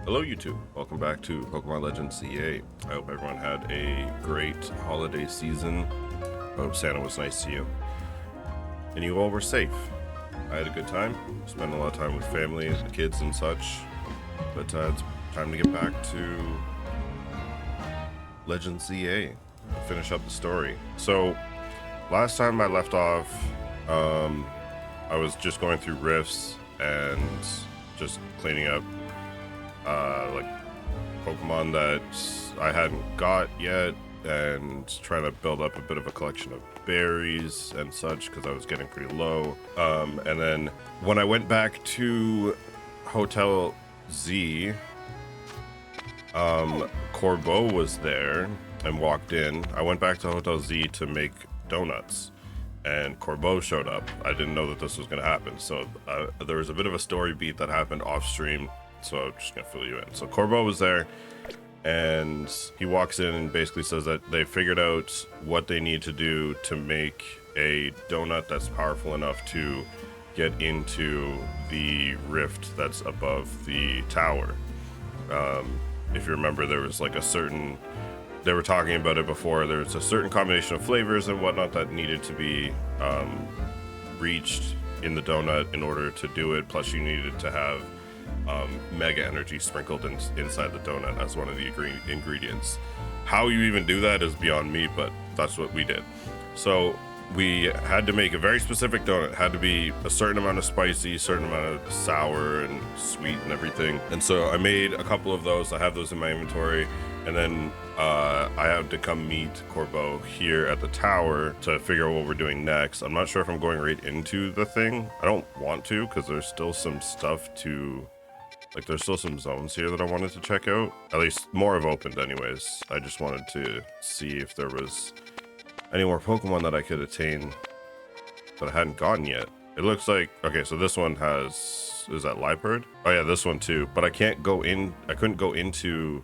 Hello YouTube, welcome back to Pokemon Legends CA. I hope everyone had a great holiday season. I hope Santa was nice to you. And you all were safe. I had a good time, spent a lot of time with family and kids and such. But it's time to get back to Legends CA, finish up the story. So, last time I left off, I was just going through rifts and just cleaning up like Pokemon that I hadn't got yet and trying to build up a bit of a collection of berries and such because I was getting pretty low. And then when I went back to Hotel Z, Corbeau was there and walked in. I went back to Hotel Z to make donuts and Corbeau showed up. I didn't know that this was going to happen. So there was a bit of a story beat that happened off stream. So I'm just gonna fill you in. So Corbeau was there and he walks in and basically says that they figured out what they need to do to make a donut that's powerful enough to get into the rift that's above the tower. If you remember, there was like a certain, they were talking about it before, there's a certain combination of flavors and whatnot that needed to be reached in the donut in order to do it, plus you needed to have mega energy sprinkled inside the donut as one of the ingredients. How you even do that is beyond me, but that's what we did. So we had to make a very specific donut. It had to be a certain amount of spicy, certain amount of sour and sweet and everything. And so I made a couple of those. I have those in my inventory. And then I had to come meet Corbeau here at the tower to figure out what we're doing next. I'm not sure if I'm going right into the thing. I don't want to because there's still some stuff to... Like, there's still some zones here that I wanted to check out. At least more have opened anyways. I just wanted to see if there was any more Pokemon that I could attain that I hadn't gotten yet. It looks like... Okay, so this one has... Is that Liepard? Oh yeah, this one too. But I can't go in... I couldn't go into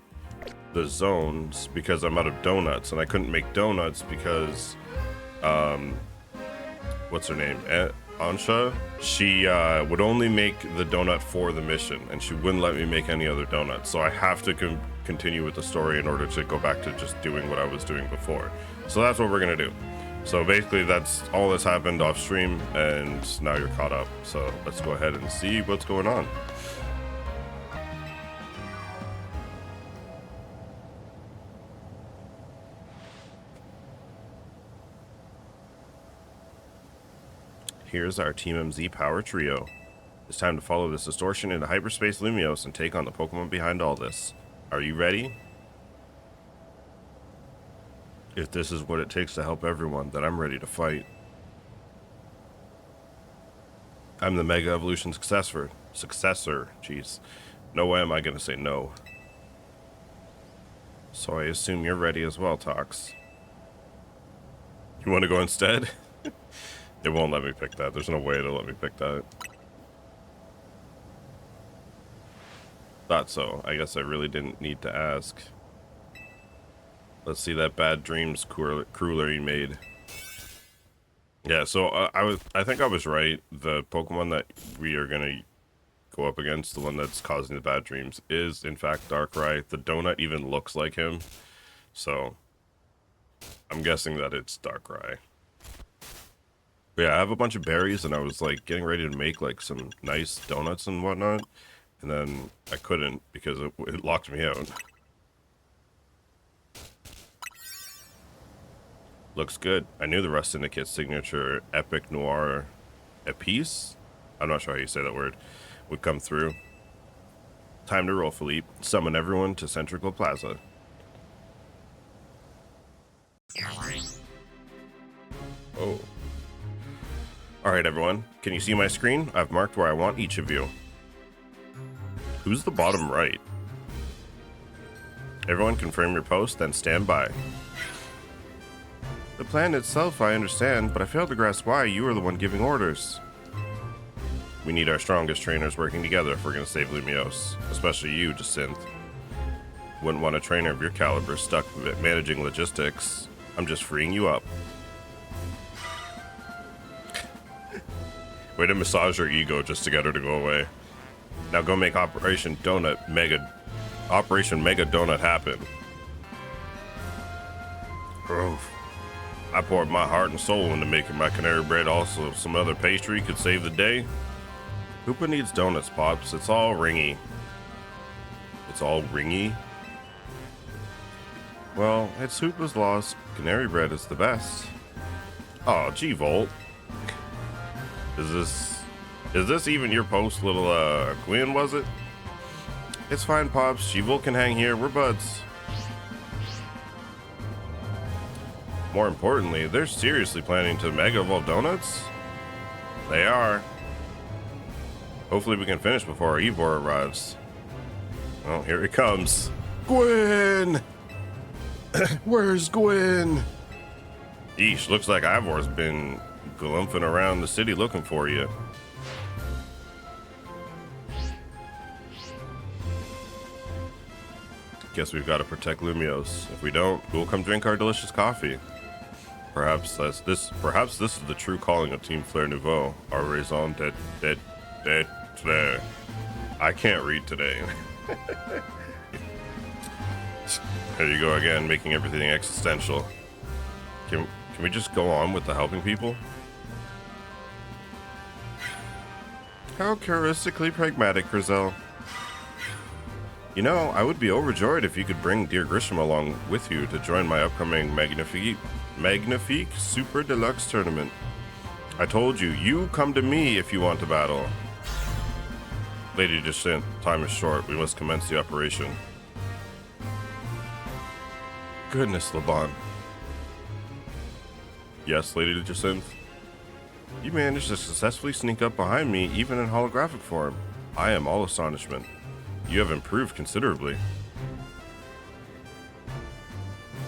the zones because I'm out of donuts. And I couldn't make donuts because... What's her name? Ansha, she would only make the donut for the mission and she wouldn't let me make any other donuts, so I have to continue with the story in order to go back to just doing what I was doing before. So that's what we're gonna do. So basically that's all that's happened off stream and now you're caught up, so let's go ahead and see what's going on. Here's our Team MZ power trio. It's time to follow this distortion into hyperspace Lumiose and take on the Pokemon behind all this. Are you ready? If this is what it takes to help everyone, then I'm ready to fight. I'm the Mega Evolution successor. Jeez. No way am I gonna say no. So I assume you're ready as well, Tox. You want to go instead? It won't let me pick that. There's no way to let me pick that. Thought so. I guess I really didn't need to ask. Let's see that Bad Dreams crueler you made. Yeah, so I think I was right. The Pokemon that we are gonna go up against, the one that's causing the bad dreams, is in fact Darkrai. The donut even looks like him. So I'm guessing that it's Darkrai. But yeah, I have a bunch of berries and I was like getting ready to make like some nice donuts and whatnot. And then I couldn't because it locked me out. Looks good. I knew the Rust Syndicate's signature Epic Noir Epice? I'm not sure how you say that word. Would come through. Time to roll, Philippe. Summon everyone to Centrical Plaza. Oh. Alright everyone, can you see my screen? I've marked where I want each of you. Who's the bottom right? Everyone confirm your post, then stand by. The plan itself I understand, but I failed to grasp why you are the one giving orders. We need our strongest trainers working together if we're going to save Lumiose. Especially you, Jacinth. Wouldn't want a trainer of your caliber stuck managing logistics. I'm just freeing you up. Way to massage her ego just to get her to go away. Now go make Operation Donut Mega Operation Mega Donut happen. Oof. I poured my heart and soul into making my canary bread. Also, if some other pastry could save the day. Hoopa needs donuts, Pops. It's all ringy. It's all ringy? Well, it's Hoopa's loss. Canary bread is the best. Oh, G-Volt. Is this even your post, little, Gwen, was it? It's fine, Pops. G-Volt can hang here. We're buds. More importantly, they're seriously planning to mega evolve donuts? They are. Hopefully we can finish before our Evor arrives. Well, here it comes. Gwen! Where's Gwen? Eesh, looks like Ivor's been glumphing around the city looking for you. Guess we've got to protect Lumios. If we don't, we'll come drink our delicious coffee. Perhaps this is the true calling of Team Flare Nouveau. Our raison d'être. I can't read today. There you go again, making everything existential. Can we just go on with the helping people? How characteristically pragmatic, Grizel. You know, I would be overjoyed if you could bring dear Grisham along with you to join my upcoming Magnifique Super Deluxe tournament. I told you, you come to me if you want to battle. Lady Jacinth, time is short. We must commence the operation. Goodness, Laban. Yes, Lady Jacinth? You managed to successfully sneak up behind me, even in holographic form. I am all astonishment. You have improved considerably.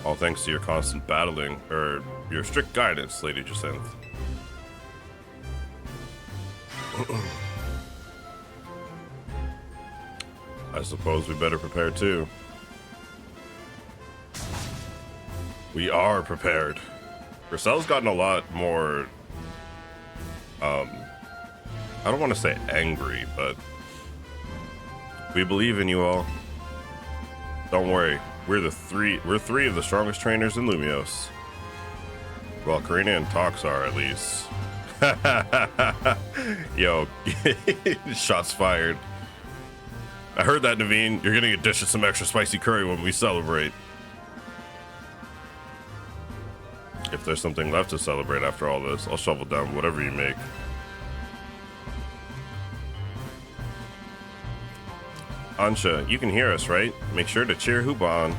All thanks to your constant battling, or your strict guidance, Lady Jacinth. I suppose we better prepare too. We are prepared. Grisel's gotten a lot more, I don't want to say angry, but we believe in you all. Don't worry, we're three of the strongest trainers in Lumios. Well, Karina and Tox are, at least. Yo, shots fired. I heard that, Naveen. You're gonna get dished some extra spicy curry when we celebrate. If there's something left to celebrate after all this, I'll shovel down whatever you make. Ansha, you can hear us, right? Make sure to cheer Hoopa on.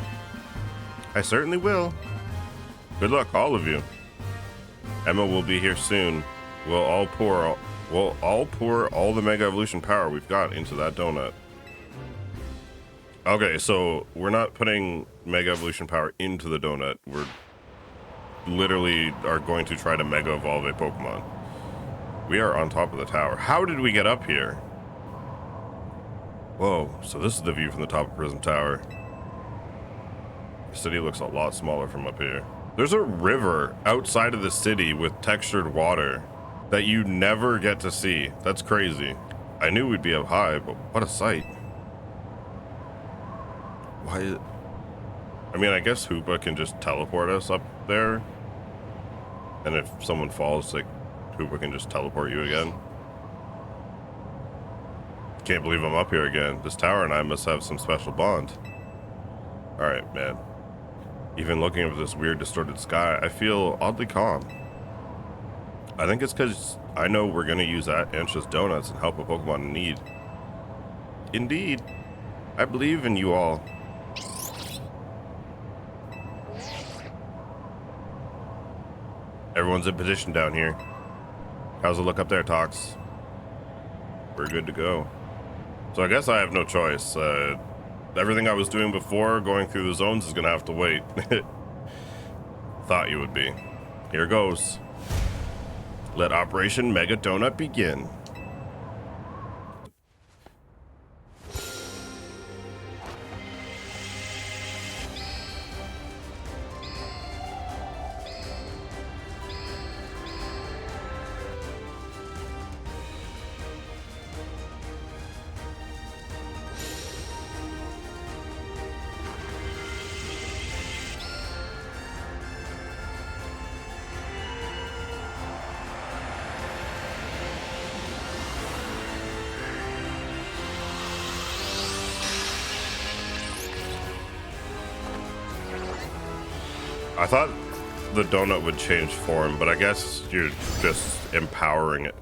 I certainly will. Good luck, all of you. Emma will be here soon. We'll all pour all the Mega Evolution power we've got into that donut. Okay, so we're not putting Mega Evolution power into the donut. We're literally are going to try to Mega Evolve a Pokemon. We are on top of the tower. How did we get up here? Whoa, so this is the view from the top of Prism Tower. The city looks a lot smaller from up here. There's a river outside of the city with textured water that you never get to see. That's crazy. I knew we'd be up high, but what a sight. Why? I mean, I guess Hoopa can just teleport us up there. And if someone falls, like, Hoopa can just teleport you again. Can't believe I'm up here again. This tower and I must have some special bond. Alright, man. Even looking at this weird distorted sky, I feel oddly calm. I think it's because I know we're going to use Ansha's donuts and help a Pokemon in need. Indeed. I believe in you all. Everyone's in position down here. How's it look up there, Tox? We're good to go. So I guess I have no choice. Everything I was doing before, going through the zones, is gonna have to wait. Thought you would be. Here goes. Let Operation Mega Donut begin. I thought the donut would change form, but I guess you're just empowering it.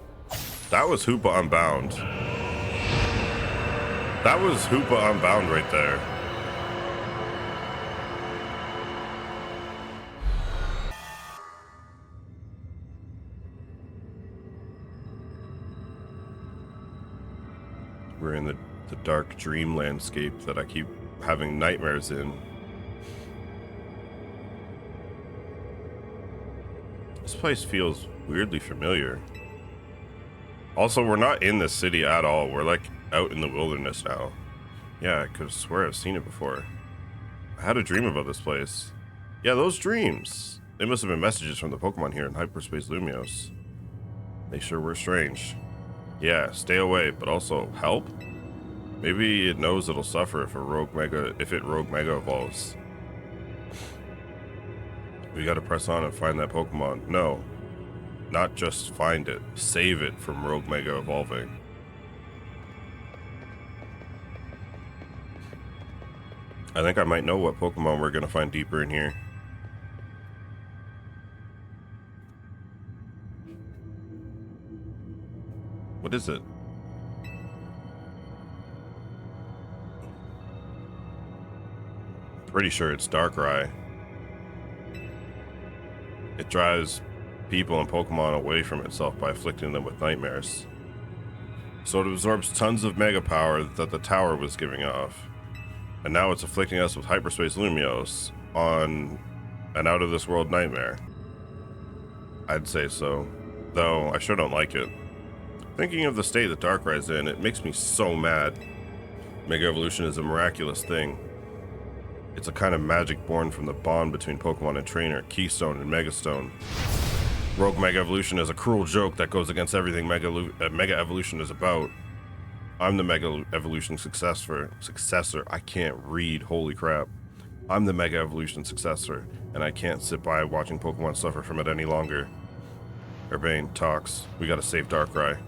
That was Hoopa Unbound. That was Hoopa Unbound right there. We're in the dark dream landscape that I keep having nightmares in. This place feels weirdly familiar. Also, we're not in the city at all. We're like out in the wilderness now. Yeah, I could swear I've seen it before. I had a dream about this place. Yeah, those dreams. They must have been messages from the Pokemon here in Hyperspace Lumios. They sure were strange. Yeah, stay away, but also help? Maybe it knows it'll suffer if it Rogue Mega evolves. We gotta press on and find that Pokemon. No, not just find it, save it from Rogue Mega evolving. I think I might know what Pokemon we're gonna find deeper in here. What is it? Pretty sure it's Darkrai. It drives people and Pokemon away from itself by afflicting them with nightmares. So it absorbs tons of mega power that the tower was giving off. And now it's afflicting us with Hyperspace Lumios on an out-of-this-world nightmare. I'd say so, though I sure don't like it. Thinking of the state that Darkrai's in, it makes me so mad. Mega Evolution is a miraculous thing. It's a kind of magic born from the bond between Pokemon and Trainer, Keystone and Megastone. Rogue Mega Evolution is a cruel joke that goes against everything Mega Evolution is about. I'm the Mega Evolution successor. I can't read, holy crap. I'm the Mega Evolution successor, and I can't sit by watching Pokemon suffer from it any longer. Urbane, Tox, we gotta save Darkrai.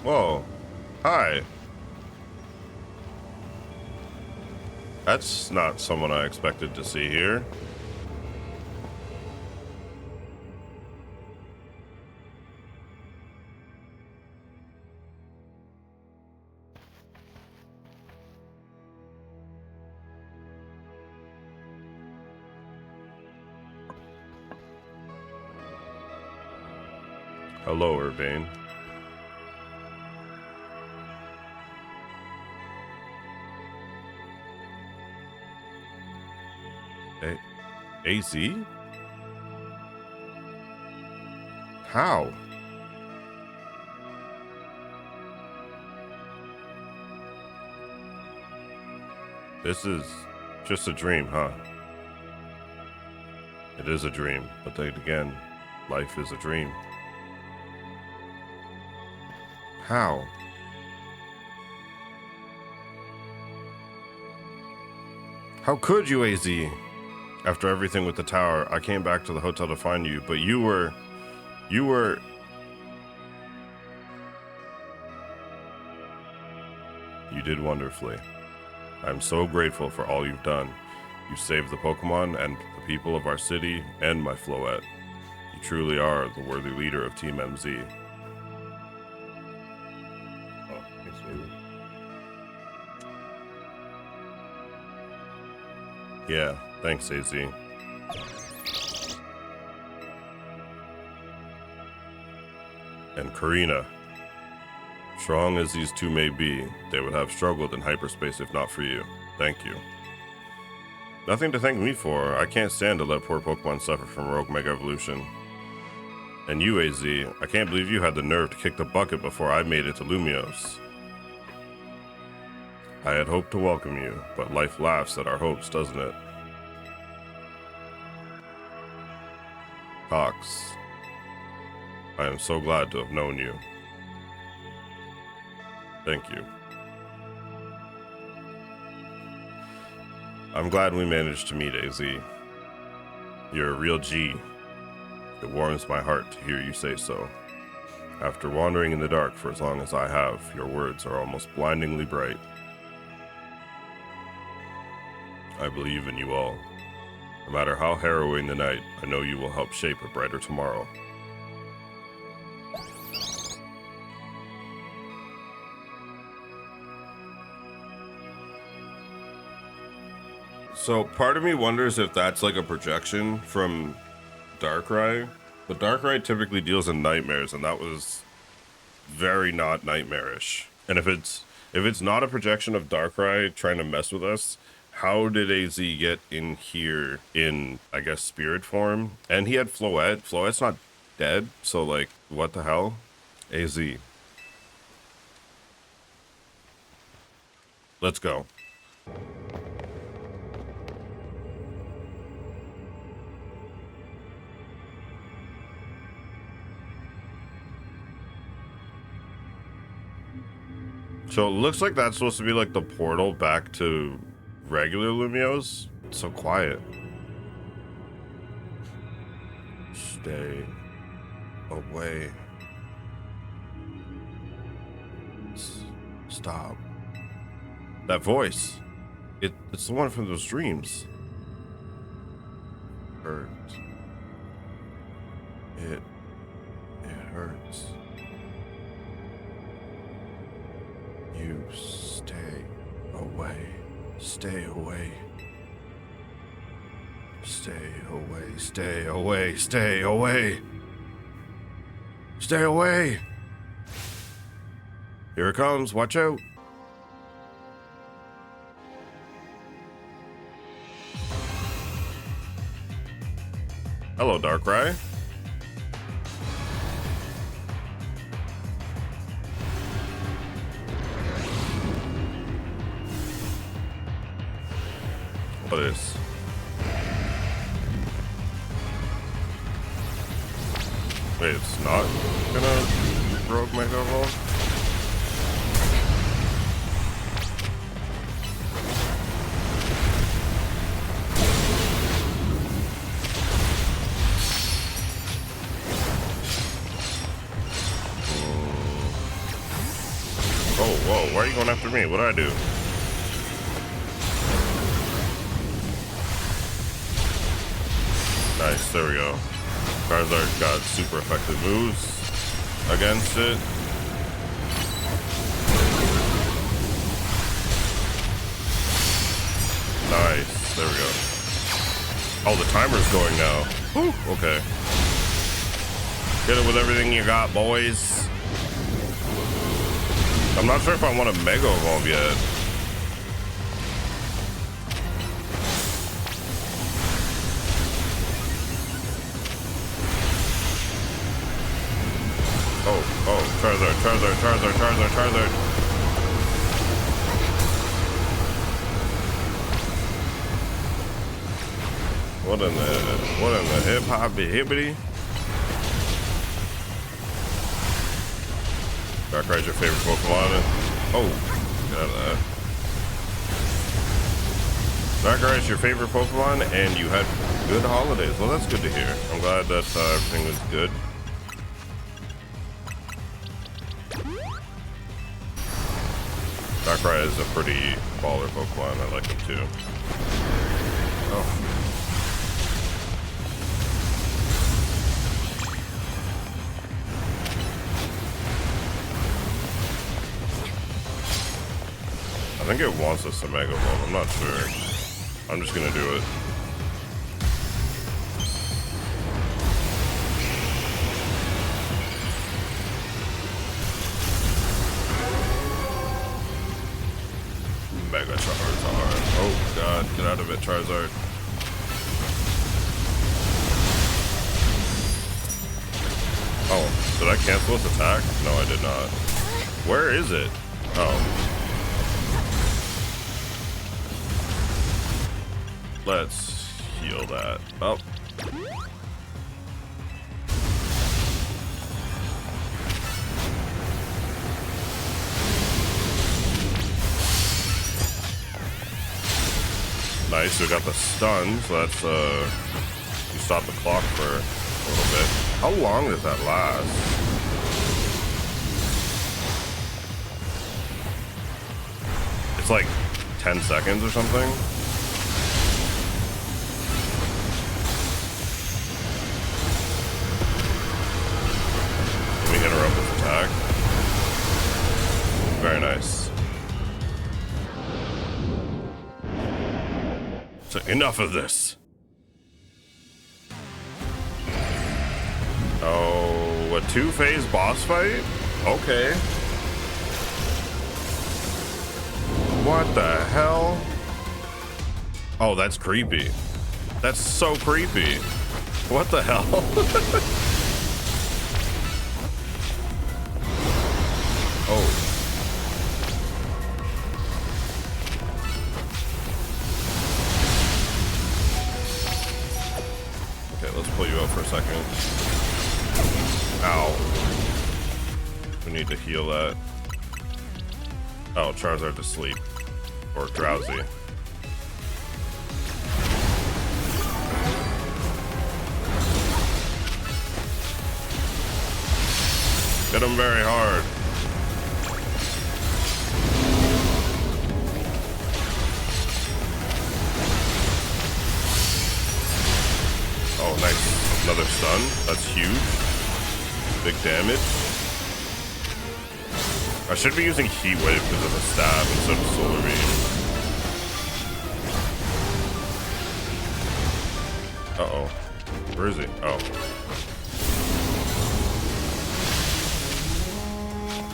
Whoa, hi. That's not someone I expected to see here. Hello, Urbane. AZ? How? This is just a dream, huh? It is a dream, but then again, life is a dream. How? How could you, AZ? After everything with the tower, I came back to the hotel to find you, but you were... You did wonderfully. I'm so grateful for all you've done. You saved the Pokemon and the people of our city and my Floette. You truly are the worthy leader of Team MZ. Oh, thanks, baby. Yeah, thanks, AZ. And Karina. Strong as these two may be, they would have struggled in hyperspace if not for you. Thank you. Nothing to thank me for. I can't stand to let poor Pokemon suffer from Rogue Mega Evolution. And you, AZ, I can't believe you had the nerve to kick the bucket before I made it to Lumios. I had hoped to welcome you, but life laughs at our hopes, doesn't it? Tox, I am so glad to have known you. Thank you. I'm glad we managed to meet, AZ. You're a real G. It warms my heart to hear you say so. After wandering in the dark for as long as I have, your words are almost blindingly bright. I believe in you all. No matter how harrowing the night, I know you will help shape a brighter tomorrow. So part of me wonders if that's like a projection from Darkrai, but Darkrai typically deals in nightmares, and that was very not nightmarish. And if it's not a projection of Darkrai trying to mess with us, how did AZ get in here in, I guess, spirit form? And he had Floette. Floette's not dead, so like, what the hell? AZ. Let's go. So it looks like that's supposed to be like the portal back to regular Lumiose. It's so quiet. Stay away. Stop. That voice. It's the one from those dreams. Hurts. It hurts. You stay away. Stay away. Stay away. Stay away. Stay away. Stay away. Here it comes. Watch out. Hello, Darkrai. What is? Wait, it's not gonna rogue Mega Evolve? Oh, whoa, why are you going after me? What did I do? Nice, there we go. Charizard got super effective moves against it. Nice, there we go. Oh, the timer's going now. Whew, okay. Get it with everything you got, boys. I'm not sure if I want to Mega Evolve yet. Oh, Charizard. What in the hip hop hibbity? Darkrai's your favorite Pokemon. Oh, get out of that. Darkrai's your favorite Pokemon, and you had good holidays. Well, that's good to hear. I'm glad that everything was good. Darkrai is a pretty baller Pokemon. I like him too. Oh. I think it wants us to Mega Evolve. I'm not sure. I'm just gonna do it. Mega Charizard. Oh god, get out of it, Charizard. Oh, did I cancel its attack? No, I did not. Where is it? Oh. Let's heal that up. Nice, we got the stun, so that's you stop the clock for a little bit. How long does that last? It's like 10 seconds or something. Very nice. So enough of this. Oh, a 2-phase boss fight? Okay. What the hell? Oh, that's creepy. That's so creepy. What the hell? Oh. Okay, let's pull you up for a second. Ow. We need to heal that. Oh, Charizard's asleep. Or drowsy. Hit him very hard. Oh, nice. Another stun. That's huge. Big damage. I should be using Heat Wave because of the stab instead of Solar Beam. Uh-oh. Where is he? Oh.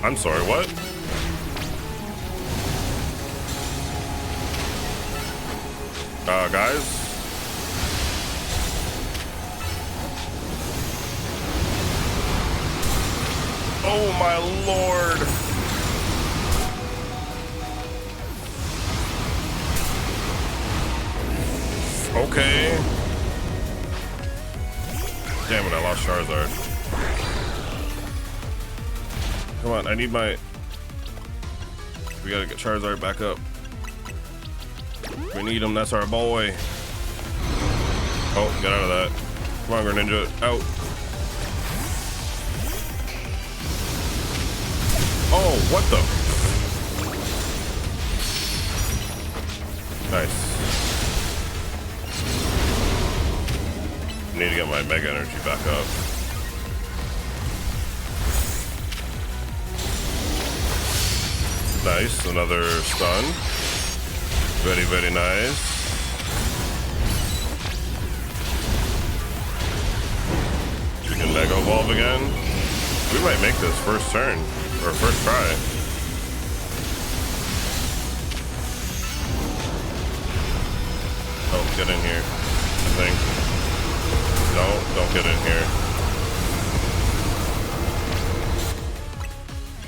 I'm sorry, what? Guys? Oh my lord! Okay. Damn it, I lost Charizard. Come on, I need my... We gotta get Charizard back up. We need him, that's our boy. Oh, get out of that. Come on, Greninja, out. Oh, what the? Nice. Need to get my Mega Energy back up. Nice, another stun. Very, very nice. You can Mega Evolve again. We might make this first turn, or first try. Oh, get in here, I think. No, don't get in here.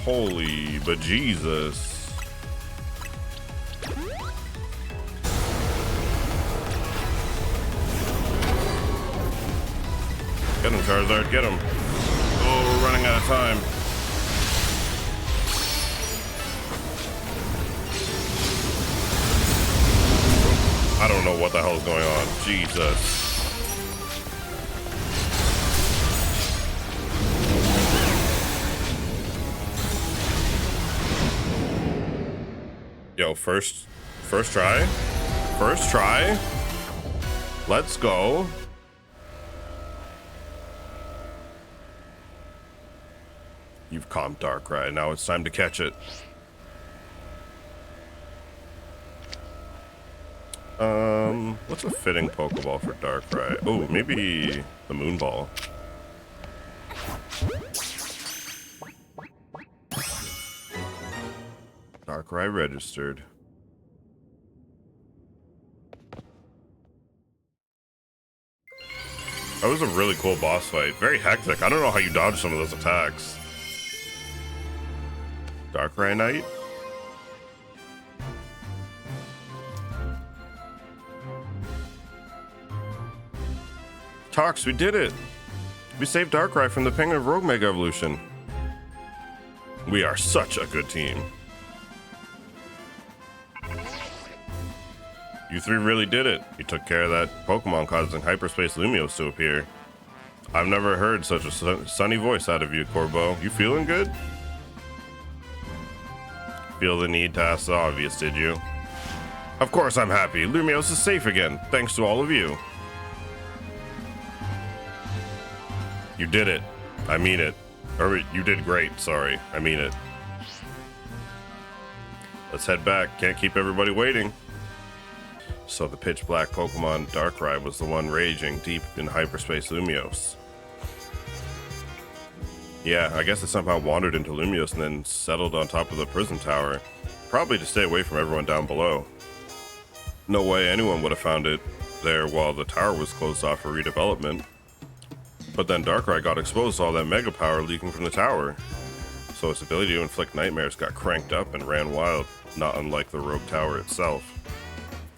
Holy bejesus. Get him, Charizard, get him. Oh, we're running out of time. I don't know what the hell is going on. Jesus. Yo, first try. First try. Let's go. You've calmed Darkrai. Now it's time to catch it. What's a fitting Pokeball for Darkrai? Oh, maybe the Moonball. Darkrai registered. That was a really cool boss fight. Very hectic. I don't know how you dodged some of those attacks. Darkrai Knight. Tox, we did it! We saved Darkrai from the ping of Rogue Mega Evolution. We are such a good team. You three really did it. You took care of that Pokemon causing Hyperspace Lumios to appear. I've never heard such a sunny voice out of you, Corbo. You feeling good? Feel the need to ask the obvious, did you? Of course I'm happy. Lumios is safe again, thanks to all of you. You did it. I mean it. Or you did great, sorry. I mean it. Let's head back. Can't keep everybody waiting. So the pitch black Pokemon Darkrai was the one raging deep in hyperspace Lumiose. Yeah, I guess it somehow wandered into Lumiose and then settled on top of the prison tower, probably to stay away from everyone down below. No way anyone would have found it there while the tower was closed off for redevelopment. But then Darkrai got exposed to all that mega power leaking from the tower, so its ability to inflict nightmares got cranked up and ran wild, not unlike the Rogue Tower itself.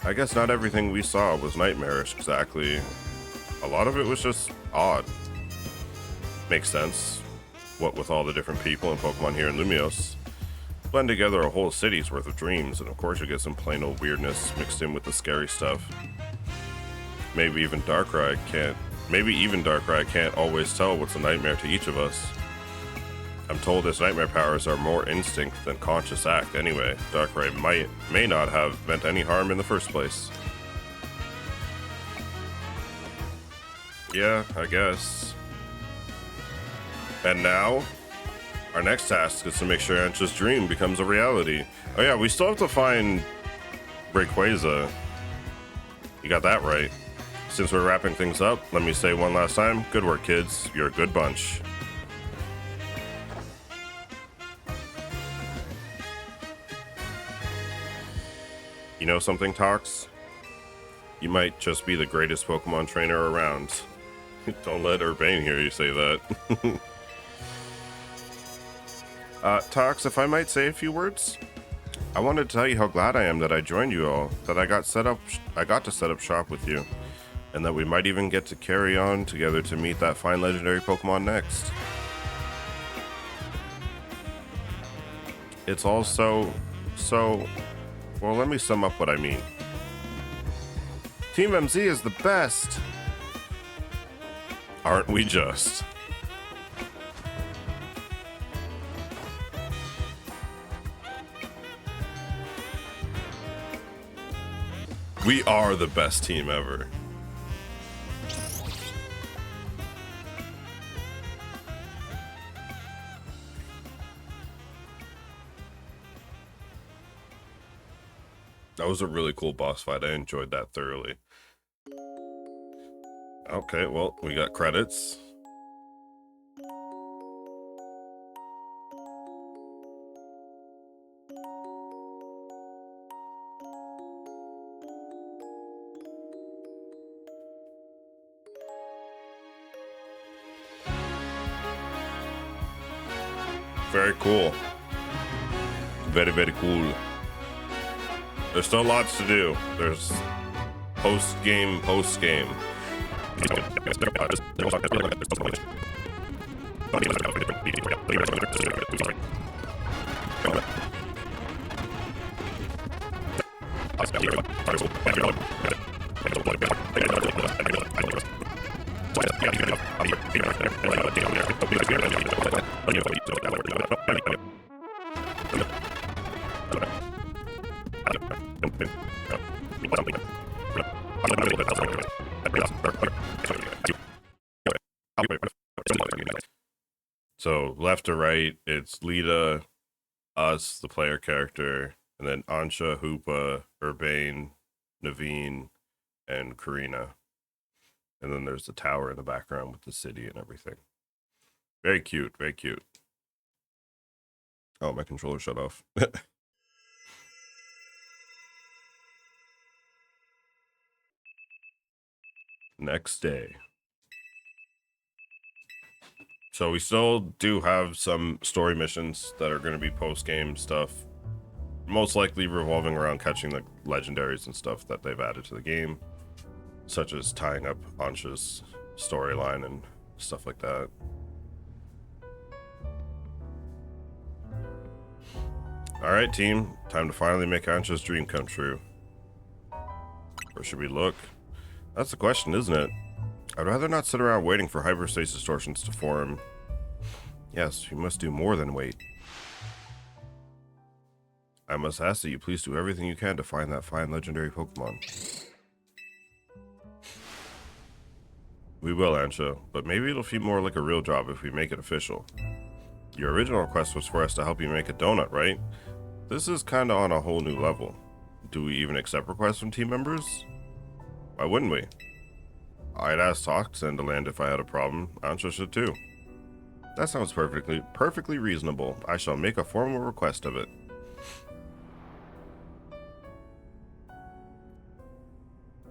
I guess not everything we saw was nightmarish exactly. A lot of it was just odd. Makes sense. What with all the different people and Pokemon here in Lumiose. Blend together a whole city's worth of dreams, and of course you get some plain old weirdness mixed in with the scary stuff. Maybe even Darkrai can't always tell what's a nightmare to each of us. I'm told his nightmare powers are more instinct than conscious act anyway. Darkrai may not have meant any harm in the first place. Yeah, I guess. And now, our next task is to make sure Ancha's dream becomes a reality. Oh yeah, we still have to find Rayquaza. You got that right. Since we're wrapping things up, let me say one last time, good work kids, you're a good bunch. You know something, Tox? You might just be the greatest Pokemon trainer around. Don't let Urbane hear you say that. Tox, if I might say a few words? I wanted to tell you how glad I am that I joined you all, that I got to set up shop with you, and that we might even get to carry on together to meet that fine legendary Pokemon next. It's all so, well, let me sum up what I mean. Team MZ is the best! Aren't we just? We are the best team ever. That was a really cool boss fight. I enjoyed that thoroughly. Okay, well, we got credits. Very cool. Very, very cool. There's still lots to do. There's post-game. So left to right, it's Lita, us, the player character, and then Ancha, Hoopa, Urbane, Naveen, and Karina. And then there's the tower in the background with the city and everything. Very cute, very cute. Oh, my controller shut off. Next day. So we still do have some story missions that are going to be post-game stuff. Most likely revolving around catching the legendaries and stuff that they've added to the game. Such as tying up Ancha's storyline and stuff like that. Alright team, time to finally make Ancha's dream come true. Where should we look? That's the question, isn't it? I'd rather not sit around waiting for hyperspace distortions to form. Yes, we must do more than wait. I must ask that you please do everything you can to find that fine legendary Pokemon. We will, Ancha, but maybe it'll feel more like a real job if we make it official. Your original request was for us to help you make a donut, right? This is kind of on a whole new level. Do we even accept requests from team members? Why wouldn't we? I'd ask Toxsinz to land if I had a problem. Ancha should too. That sounds perfectly reasonable. I shall make a formal request of it.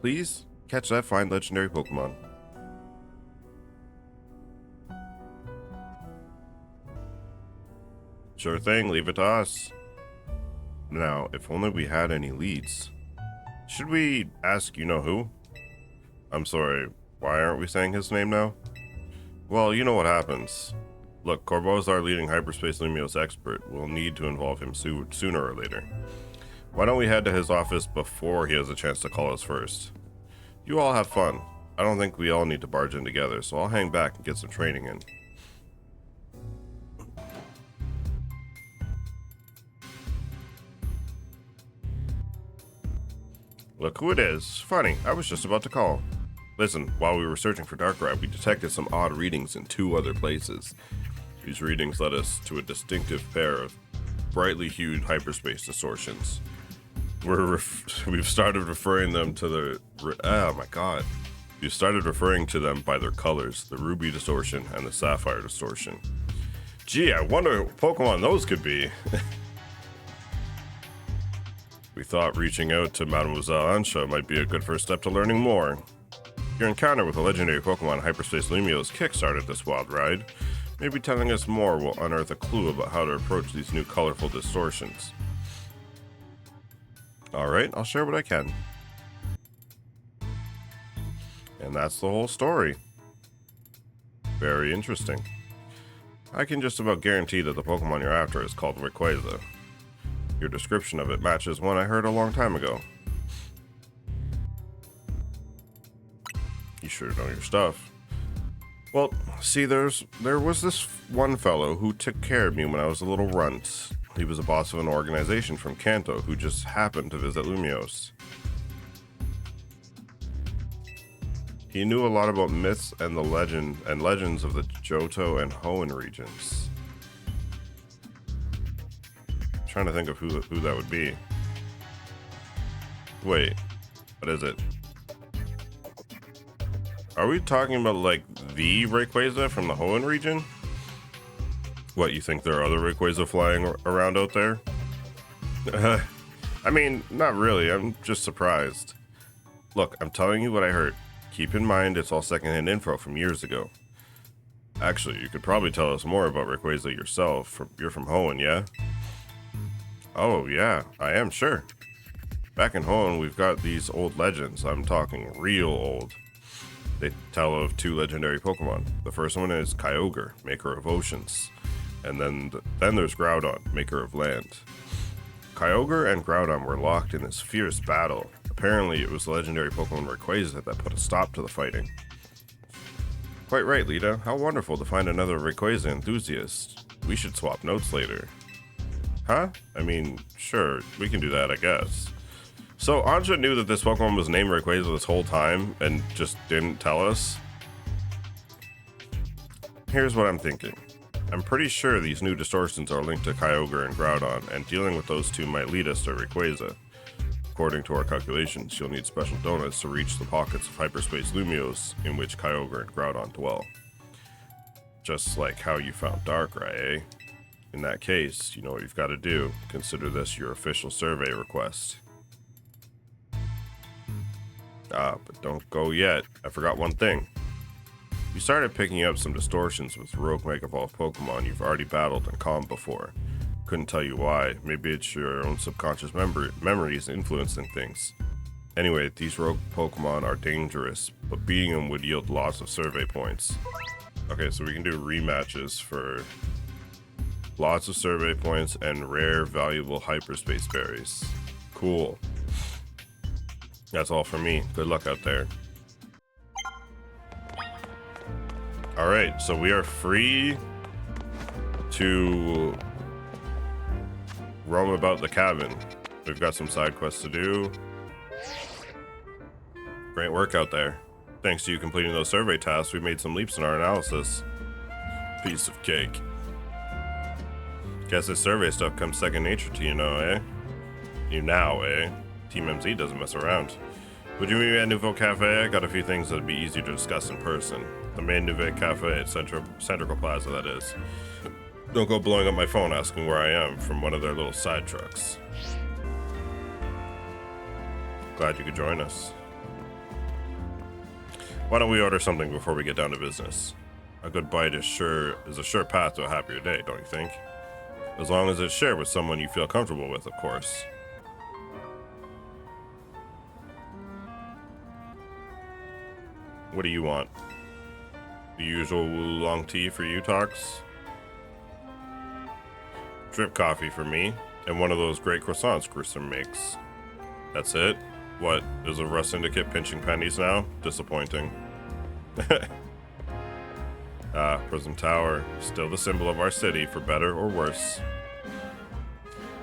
Please catch that fine legendary Pokemon. Sure thing, leave it to us. Now, if only we had any leads. Should we ask you-know-who? I'm sorry, why aren't we saying his name now? Well, you know what happens. Look, Corbeau is our leading hyperspace Lumiose expert. We'll need to involve him sooner or later. Why don't we head to his office before he has a chance to call us first? You all have fun. I don't think we all need to barge in together, so I'll hang back and get some training in. Look who it is. Funny, I was just about to call. Listen, while we were searching for Darkrai, we detected some odd readings in 2 other places. These readings led us to a distinctive pair of brightly hued hyperspace distortions. We've started referring them to the... Oh my god. We've started referring to them by their colors, the Ruby Distortion and the Sapphire Distortion. Gee, I wonder what Pokemon those could be. We thought reaching out to Mademoiselle Ancha might be a good first step to learning more. Your encounter with a legendary Pokemon Hyperspace Lumiose kick-started this wild ride. Maybe telling us more will unearth a clue about how to approach these new colorful distortions. Alright, I'll share what I can. And that's the whole story. Very interesting. I can just about guarantee that the Pokemon you're after is called Rayquaza. Your description of it matches one I heard a long time ago. You sure know your stuff. Well, see, there was this one fellow who took care of me when I was a little runt. He was a boss of an organization from Kanto who just happened to visit Lumiose. He knew a lot about myths and legends of the Johto and Hoenn regions. Trying to think of who that would be. Wait, what is it? Are we talking about like the Rayquaza from the Hoenn region? What, you think there are other Rayquaza flying around out there? I mean, not really, I'm just surprised. Look, I'm telling you what I heard. Keep in mind it's all secondhand info from years ago. Actually, you could probably tell us more about Rayquaza yourself. You're from Hoenn, yeah? Oh, yeah, I am, sure. Back in Hoenn, we've got these old legends. I'm talking real old. They tell of 2 legendary Pokemon. The first one is Kyogre, maker of oceans. And then there's Groudon, maker of land. Kyogre and Groudon were locked in this fierce battle. Apparently, it was the legendary Pokemon Rayquaza that put a stop to the fighting. Quite right, Lita. How wonderful to find another Rayquaza enthusiast. We should swap notes later. Huh? I mean, sure, we can do that, I guess. So, Ancha knew that this Pokemon was named Rayquaza this whole time and just didn't tell us? Here's what I'm thinking. I'm pretty sure these new distortions are linked to Kyogre and Groudon, and dealing with those 2 might lead us to Rayquaza. According to our calculations, you'll need special donuts to reach the pockets of Hyperspace Lumiose in which Kyogre and Groudon dwell. Just like how you found Darkrai, eh? In that case, you know what you've got to do. Consider this your official survey request. But don't go yet. I forgot one thing. You started picking up some distortions with rogue Mega Evolved Pokemon you've already battled and calmed before. Couldn't tell you why. Maybe it's your own subconscious memories influencing things. Anyway, these rogue Pokemon are dangerous, but beating them would yield lots of survey points. Okay, so we can do rematches for lots of survey points and rare, valuable hyperspace berries. Cool. That's all for me. Good luck out there. Alright, so we are free to roam about the cabin. We've got some side quests to do. Great work out there. Thanks to you completing those survey tasks, we made some leaps in our analysis. Piece of cake. Guess this survey stuff comes second nature to you know, eh? You now, eh? Team MZ doesn't mess around. Would you meet me at Nouveau Cafe? I got a few things that'd be easy to discuss in person. The main Nouveau Cafe at Central Plaza, that is. Don't go blowing up my phone asking where I am from one of their little side trucks. Glad you could join us. Why don't we order something before we get down to business? A good bite is a sure path to a happier day, don't you think? As long as it's shared with someone you feel comfortable with, of course. What do you want? The usual oolong tea for you, Tox? Drip coffee for me, and one of those great croissants Grissom makes. That's it? What, is a Rust Syndicate pinching pennies now? Disappointing. Prism Tower, still the symbol of our city, for better or worse.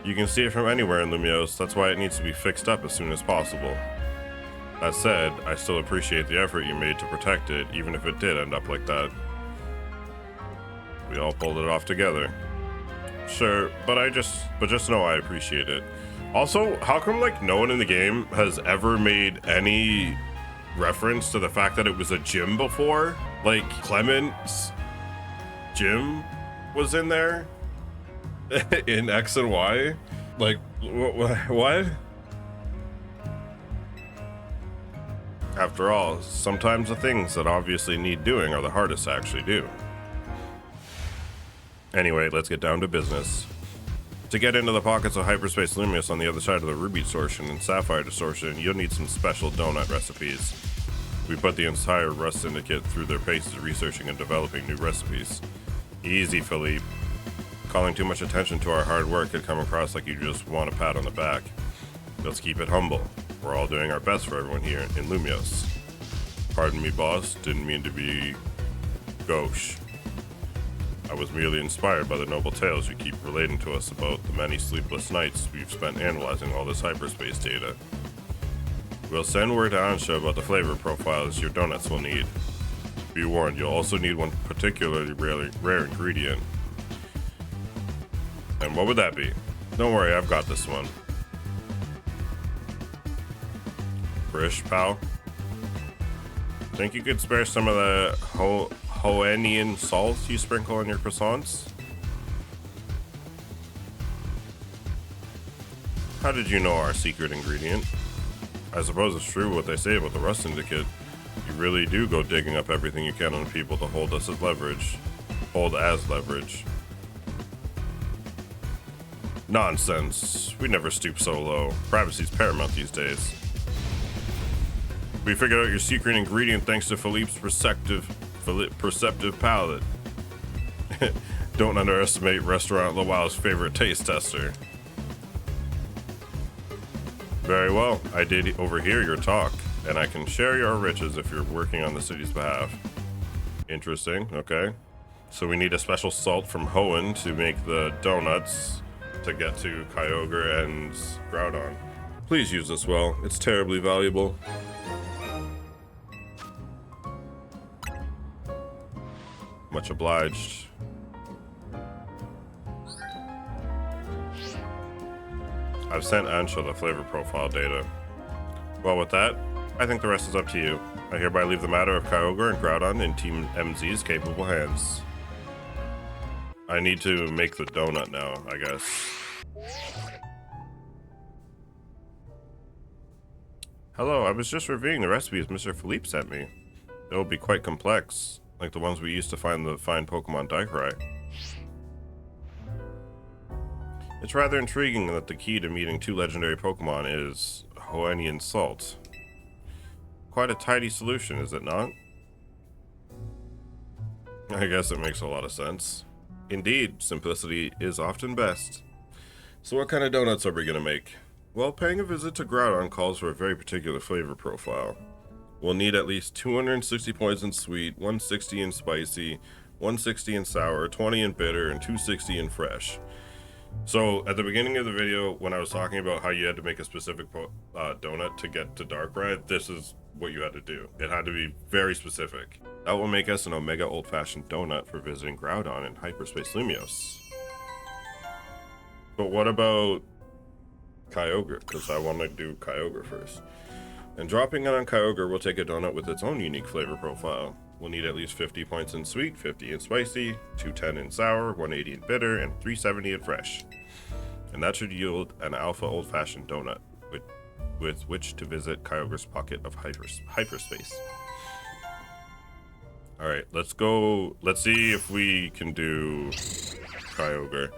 You can see it from anywhere in Lumios, that's why it needs to be fixed up as soon as possible. That said, I still appreciate the effort you made to protect it, even if it did end up like that. We all pulled it off together. Sure, but just know I appreciate it. Also, how come like no one in the game has ever made any reference to the fact that it was a gym before? Like Clement's gym was in there in X and Y? Like what? After all, sometimes the things that obviously need doing are the hardest to actually do. Anyway, let's get down to business. To get into the pockets of Hyperspace Lumious on the other side of the Ruby Distortion and Sapphire Distortion, you'll need some special donut recipes. We put the entire Rust Syndicate through their paces researching and developing new recipes. Easy, Philippe. Calling too much attention to our hard work could come across like you just want a pat on the back. Let's keep it humble. We're all doing our best for everyone here in Lumios. Pardon me, boss. Didn't mean to be gauche. I was merely inspired by the noble tales you keep relating to us about the many sleepless nights we've spent analyzing all this hyperspace data. We'll send word to Ansha about the flavor profiles your donuts will need. Be warned, you'll also need one particularly rare ingredient. And what would that be? Don't worry, I've got this one. Brish, pal? Think you could spare some of the Hoenian salt you sprinkle on your croissants? How did you know our secret ingredient? I suppose it's true what they say about the Rust Syndicate. You really do go digging up everything you can on people to hold us as leverage. Hold as leverage. Nonsense. We never stoop so low. Privacy's paramount these days. We figured out your secret ingredient thanks to Philippe's perceptive palate. Don't underestimate Restaurant Lawal's favorite taste tester. Very well, I did overhear your talk, and I can share your riches if you're working on the city's behalf. Interesting, okay. So we need a special salt from Hoenn to make the donuts to get to Kyogre and Groudon. Please use this well, it's terribly valuable. Much obliged. I've sent Ansha the flavor profile data. Well, with that, I think the rest is up to you. I hereby leave the matter of Kyogre and Groudon in Team MZ's capable hands. I need to make the donut now, I guess. Hello, I was just reviewing the recipes Mr. Philippe sent me. They will be quite complex, like the ones we used to find the fine Pokemon Darkrai. It's rather intriguing that the key to meeting 2 legendary Pokemon is Hoennian Salt. Quite a tidy solution, is it not? I guess it makes a lot of sense. Indeed, simplicity is often best. So what kind of donuts are we gonna make? Well, paying a visit to Groudon calls for a very particular flavor profile. We'll need at least 260 points in sweet, 160 in spicy, 160 in sour, 20 in bitter, and 260 in fresh. So at the beginning of the video, when I was talking about how you had to make a specific donut to get to Darkrai, this is what you had to do. It had to be very specific. That will make us an Omega old-fashioned donut for visiting Groudon in Hyperspace Lumios. But what about Kyogre? Because I want to do Kyogre first. And dropping it on Kyogre will take a donut with its own unique flavor profile. We'll need at least 50 points in sweet, 50 in spicy, 210 in sour, 180 in bitter, and 370 in fresh. And that should yield an alpha old-fashioned donut with which to visit Kyogre's pocket of hyperspace. Alright, let's go. Let's see if we can do Kyogre.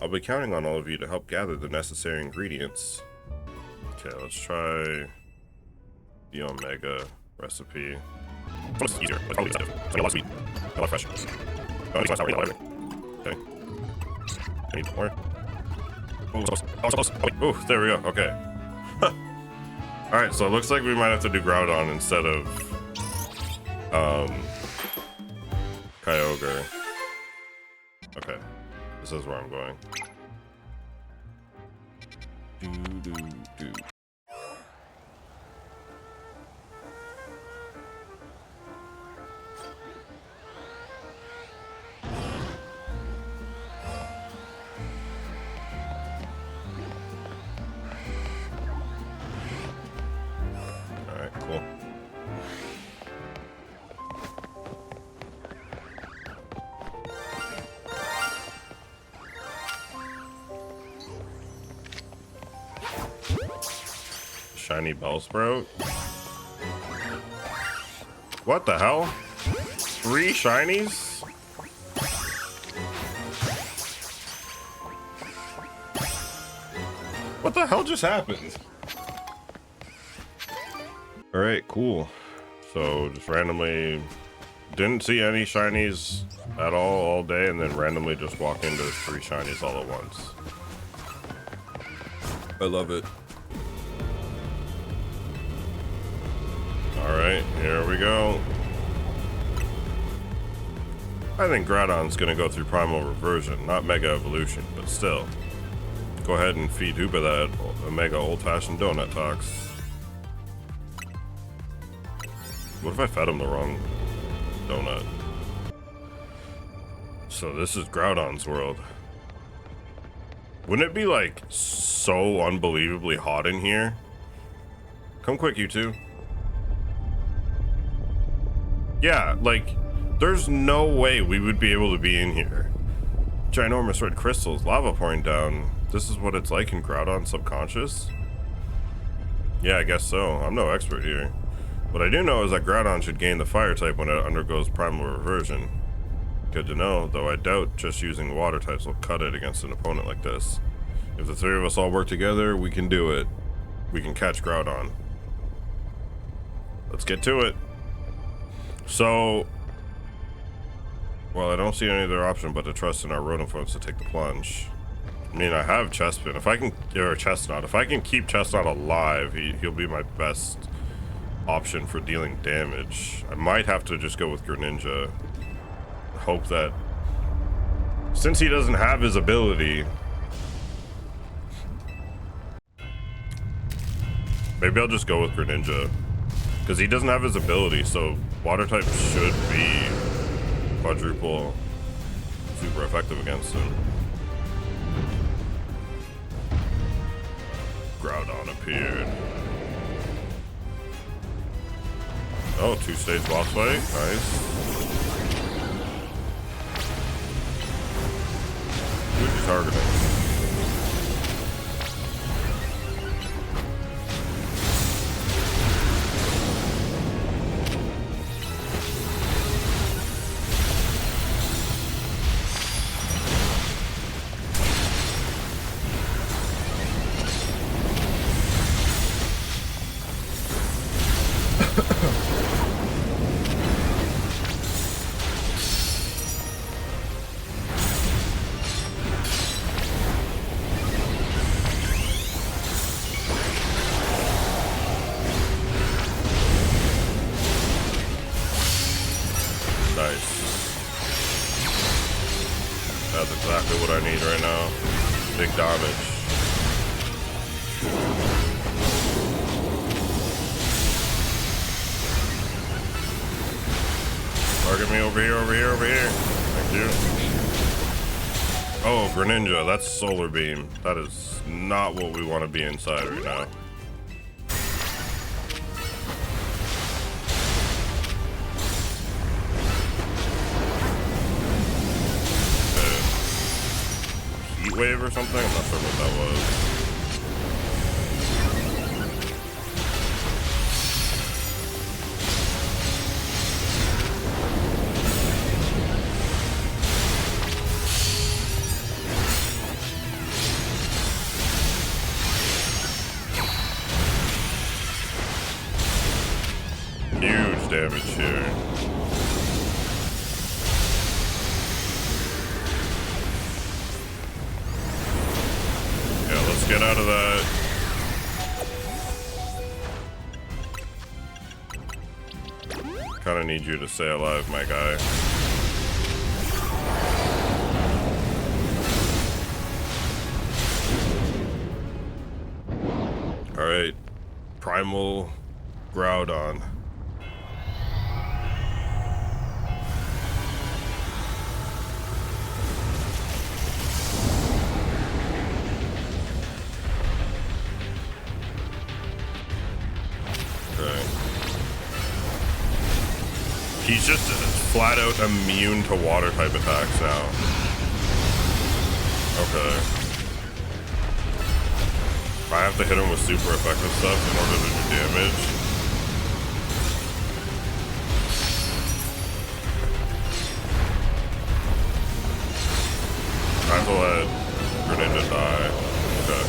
I'll be counting on all of you to help gather the necessary ingredients. Okay, let's try the Omega recipe. It's easier. It's probably sensitive. It's a lot sweet. A lot fresh. Oh, it's sour. Okay. I need more. Oh, so close. Oh, there we go. Okay. Alright, so it looks like we might have to do Groudon instead of Kyogre. Okay. This is where I'm going. Alright, cool. Shiny Bellsprout? What the hell? 3 shinies? What the hell just happened? Alright, cool. So just randomly didn't see any shinies at all day, and then randomly just walk into 3 shinies all at once. I love it. Alright, here we go. I think Groudon's gonna go through Primal Reversion, not Mega Evolution, but still. Go ahead and feed Hoopa that Omega old-fashioned donut Tox. What if I fed him the wrong donut? So this is Groudon's world. Wouldn't it be like so unbelievably hot in here? Come quick, you two. Yeah, like, there's no way we would be able to be in here. Ginormous red crystals, lava pouring down. This is what it's like in Groudon's subconscious? Yeah, I guess so. I'm no expert here. What I do know is that Groudon should gain the fire type when it undergoes Primal Reversion. Good to know, though I doubt just using water types will cut it against an opponent like this. If the 3 of us all work together, we can do it. We can catch Groudon. Let's get to it. So, well, I don't see any other option but to trust in our rodent friends to take the plunge. I mean, I have Chespin. If I can, or Chestnut, if I can keep Chestnut alive, he'll be my best option for dealing damage. I might have to just go with Greninja. Hope that, since he doesn't have his ability, maybe I'll just go with Greninja. Because he doesn't have his ability, so water type should be quadruple super effective against him. Groudon appeared. Oh, 2-stage boss fight. Nice. Who's he targeting? That's exactly what I need right now. Big damage. Target me over here, over here, over here. Thank you. Oh, Greninja, that's Solar Beam. That is not what we want to be inside right now. Okay. Heat Wave or something? I'm not sure what that was. Huge damage here. Yeah, let's get out of that. Kinda need you to stay alive, my guy. Alright. Primal Groudon. He's just flat out immune to water type attacks now. Okay. I have to hit him with super effective stuff in order to do damage. I have to let Greninja die. Okay.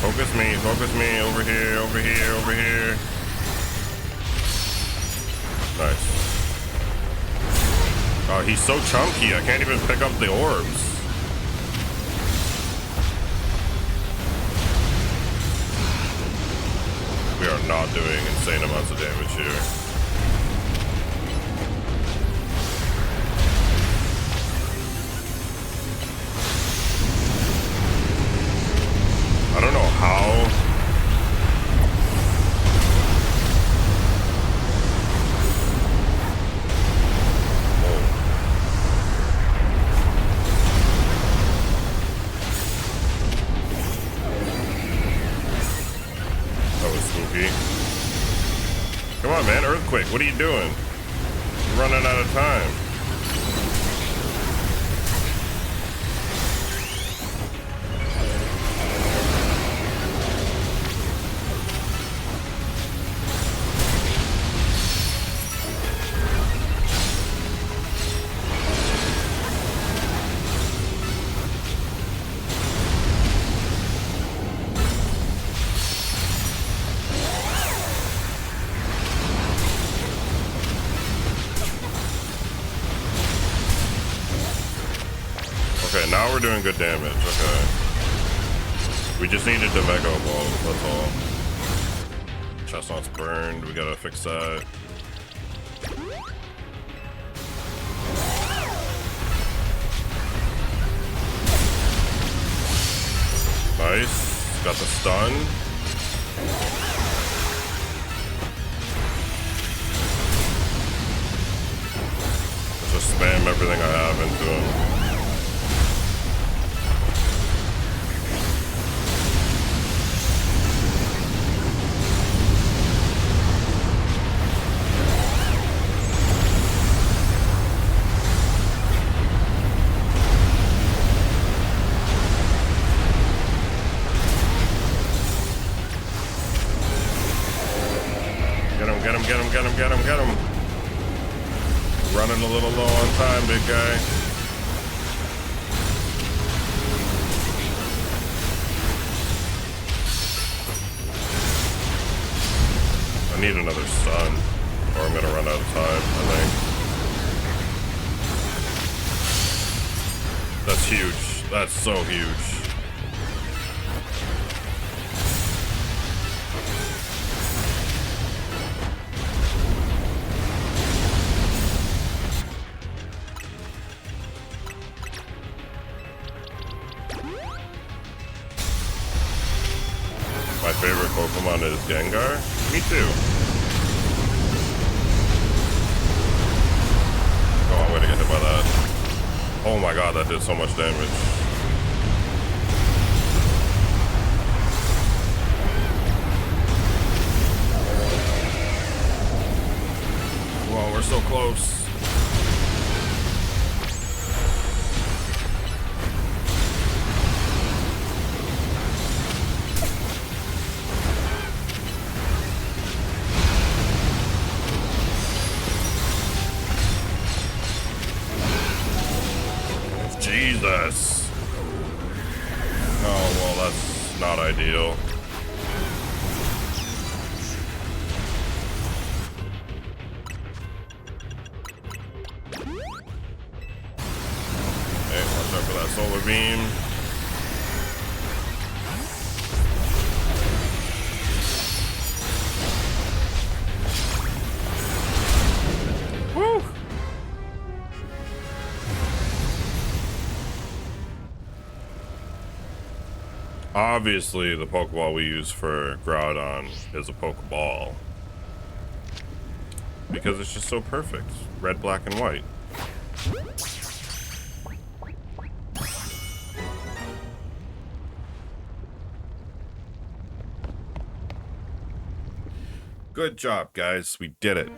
Focus me, over here, over here, over here. Nice. Oh, he's so chunky, I can't even pick up the orbs. We are not doing insane amounts of damage here. I don't know how. That was spooky. Come on, man. Earthquake. What are you doing? You're running out of time. Okay, now we're doing good damage. Okay. We just needed to Mega Evolve, that's all. Chestnut's burned, we gotta fix that. Nice. Got the stun. Just spam everything I have into him. Get him. Running a little low on time, big guy. I need another stun, or I'm gonna run out of time, I think. That's huge. That's so huge. My favorite Pokemon is Gengar. Me too. Oh my god, that did so much damage. Whoa, we're so close. Jesus. Oh, well, that's not ideal. Okay, watch out for that solar beam. Woo! Obviously, the Pokeball we use for Groudon is a Pokeball. Because it's just so perfect. Red, black, and white. Good job, guys. We did it.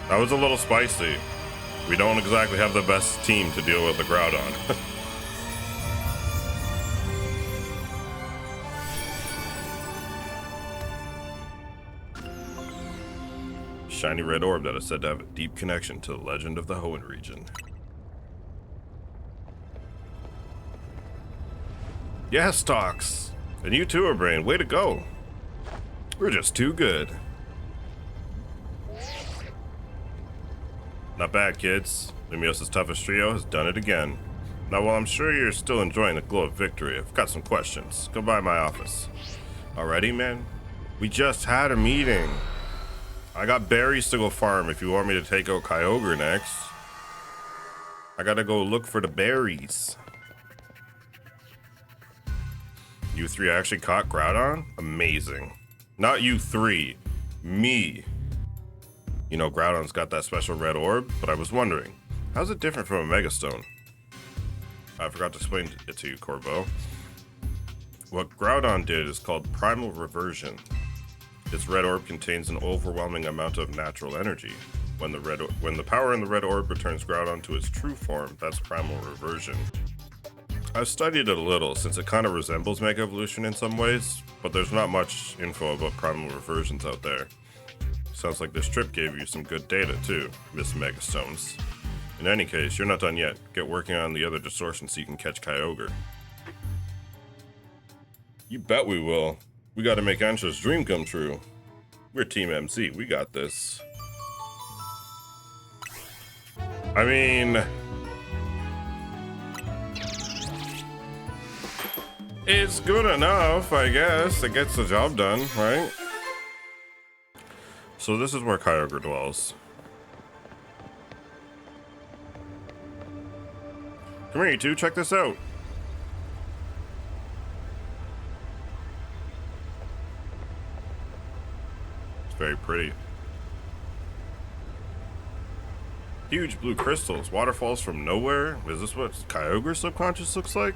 That was a little spicy. We don't exactly have the best team to deal with the Groudon. Shiny red orb that is said to have a deep connection to the legend of the Hoenn region. Yes, Tox! And you too, Brain. Way to go! We're just too good. Not bad, kids. Lumios's toughest trio has done it again. Now, while I'm sure you're still enjoying the glow of victory, I've got some questions. Come by my office. Already, man? We just had a meeting. I got berries to go farm if you want me to take out Kyogre next. I gotta go look for the berries. You three actually caught Groudon? Amazing. Not you three. Me. You know, Groudon's got that special red orb, but I was wondering, how's it different from a Mega Stone? I forgot to explain it to you, Corvo. What Groudon did is called Primal Reversion. Its red orb contains an overwhelming amount of natural energy. When the power in the red orb returns Groudon to its true form, that's Primal Reversion. I've studied it a little since it kind of resembles Mega Evolution in some ways, but there's not much info about Primal Reversions out there. Sounds like this trip gave you some good data too, Miss Megastones. In any case, you're not done yet. Get working on the other distortions so you can catch Kyogre. You bet we will. We gotta make Ansha's dream come true. We're Team MC, we got this. I mean... it's good enough, I guess. It gets the job done, right? So this is where Kyogre dwells. Come here, you two, check this out. Very pretty. Huge blue crystals, waterfalls from nowhere. Is this what Kyogre's subconscious looks like?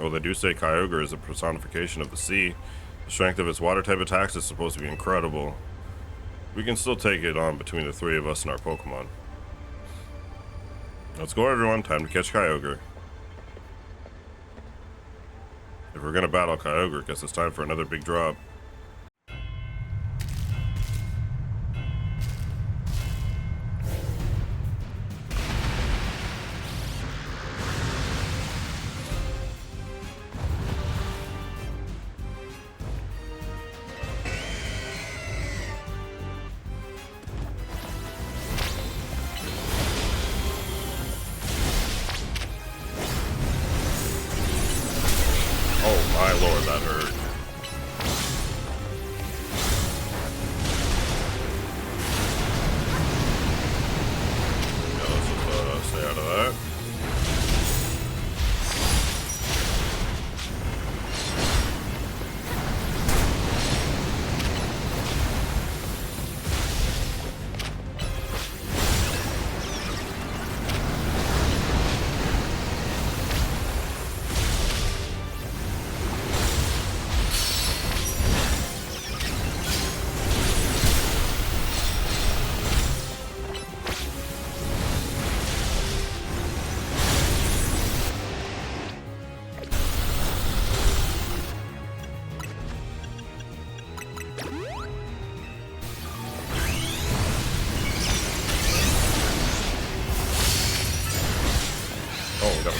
Well, they do say Kyogre is a personification of the sea. The strength of its water type attacks is supposed to be incredible. We can still take it on between the three of us and our Pokemon. Let's go, everyone. Time to catch Kyogre. If we're gonna battle Kyogre, guess it's time for another big drop. My lord, that hurt. Yeah, let's just stay out of that.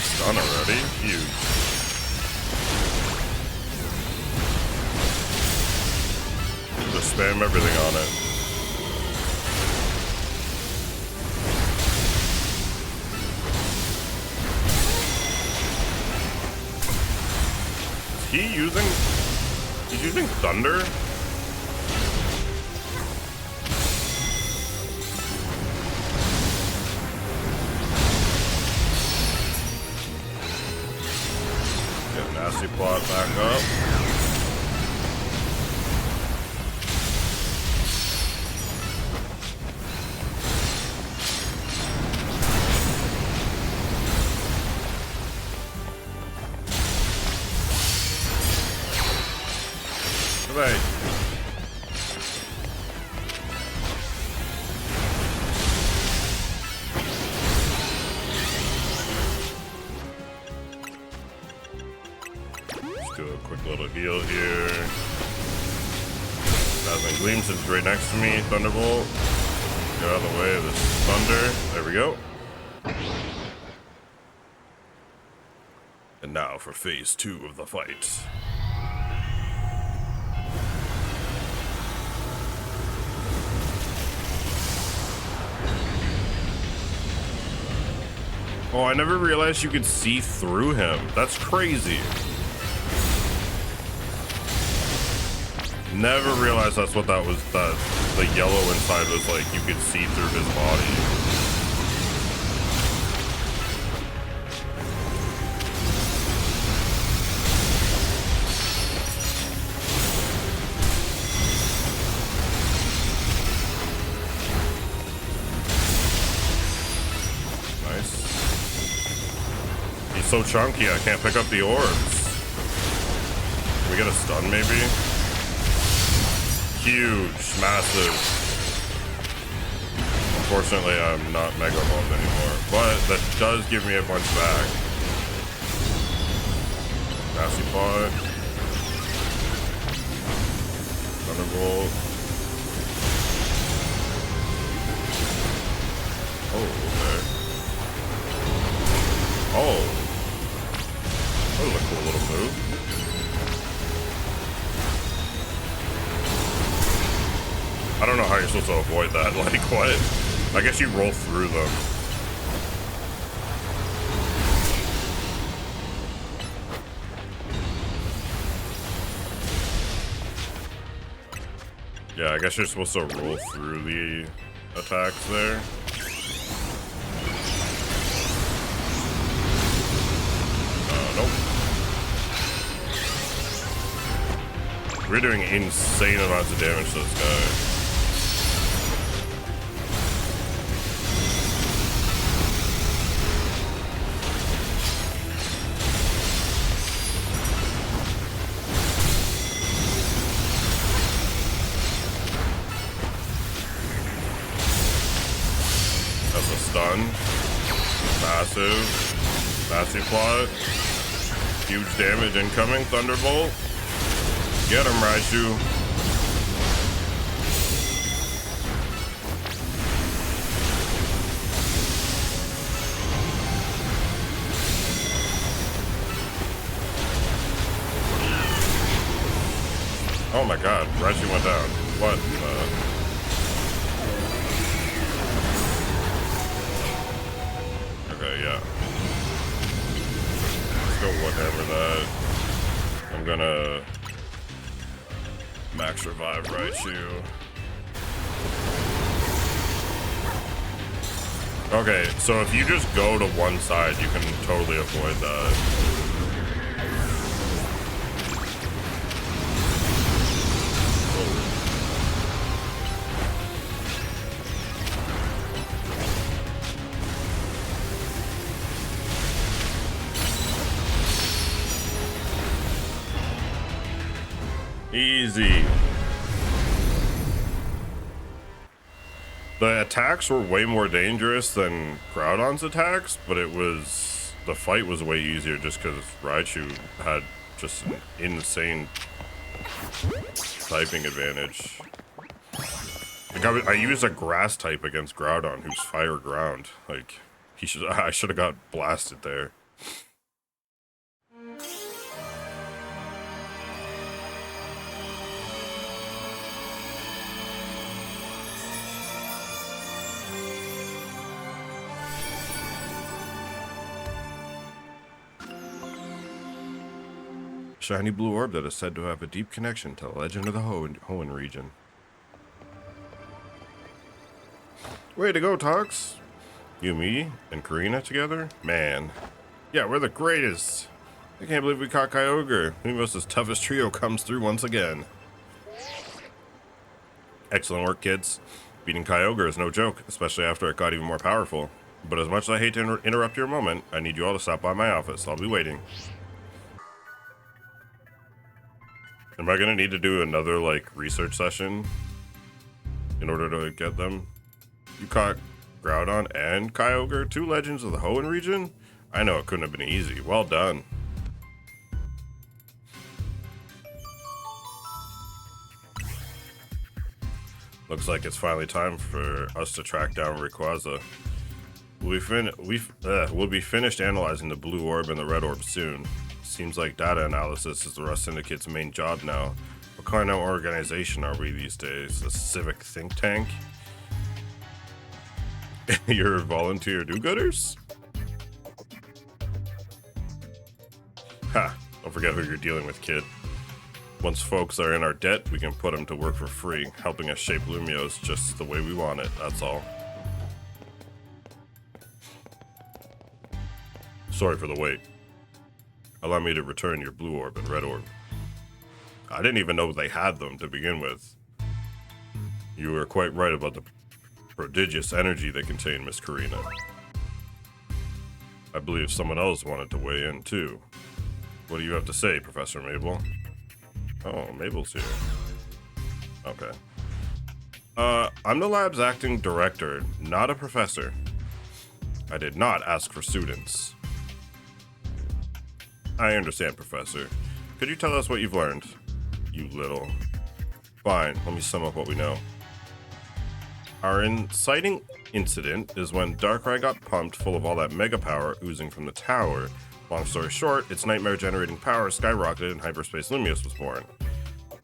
stun already? Huge. Just spam everything on it. He's using thunder? Get nasty plot back up. Right. Let's do a quick little heal here. Dazzling Gleams is right next to me. Thunderbolt. Get out of the way of this thunder. There we go. And now for phase 2 of the fight. Oh, I never realized you could see through him. That's crazy. Never realized that's what that was. That the yellow inside was like. You could see through his body. So chunky, I can't pick up the orbs. Can we get a stun maybe? Huge, massive. Unfortunately, I'm not mega evolved anymore, but that does give me a bunch back. Nasty pot. Thunderbolt. Oh, okay. Oh. That was a cool little move. I don't know how you're supposed to avoid that. Like, what? I guess you roll through them. Yeah, I guess you're supposed to roll through the attacks there. Nope. We're doing insane amounts of damage to this guy. That's a stun. Massive. Massive plot. Huge damage incoming. Thunderbolt. Get him, Raichu. Oh my god, Raichu went down. What? Okay, yeah. Let's go whatever that. I'm gonna max revive Raichu. Okay, so if you just go to one side, you can totally avoid that. Easy. The attacks were way more dangerous than Groudon's attacks, but the fight was way easier just because Raichu had just an insane typing advantage. Like I used a grass type against Groudon, who's fire ground. Like I should have got blasted there. Shiny blue orb that is said to have a deep connection to the legend of the Hoenn region. Way to go, Tox! You, me, and Karina together? Man. Yeah, we're the greatest! I can't believe we caught Kyogre. Lumos' toughest trio comes through once again. Excellent work, kids. Beating Kyogre is no joke, especially after it got even more powerful. But as much as I hate to interrupt your moment, I need you all to stop by my office. I'll be waiting. Am I gonna need to do another, like, research session in order to get them? You caught Groudon and Kyogre, two legends of the Hoenn region? I know it couldn't have been easy. Well done. Looks like it's finally time for us to track down Rayquaza. We'll be finished analyzing the blue orb and the red orb soon. Seems like data analysis is the Rust Syndicate's main job now. What kind of organization are we these days? A civic think tank? You're volunteer do-gooders? Ha! Don't forget who you're dealing with, kid. Once folks are in our debt, we can put them to work for free, helping us shape Lumiose just the way we want it, that's all. Sorry for the wait. Allow me to return your blue orb and red orb. I didn't even know they had them to begin with. You were quite right about the prodigious energy they contain, Miss Karina. I believe someone else wanted to weigh in, too. What do you have to say, Professor Mabel? Oh, Mabel's here. Okay. I'm the lab's acting director, not a professor. I did not ask for students. I understand, Professor. Could you tell us what you've learned? You little... Fine, let me sum up what we know. Our inciting incident is when Darkrai got pumped full of all that mega power oozing from the tower. Long story short, its nightmare-generating power skyrocketed and Hyperspace Lumiose was born.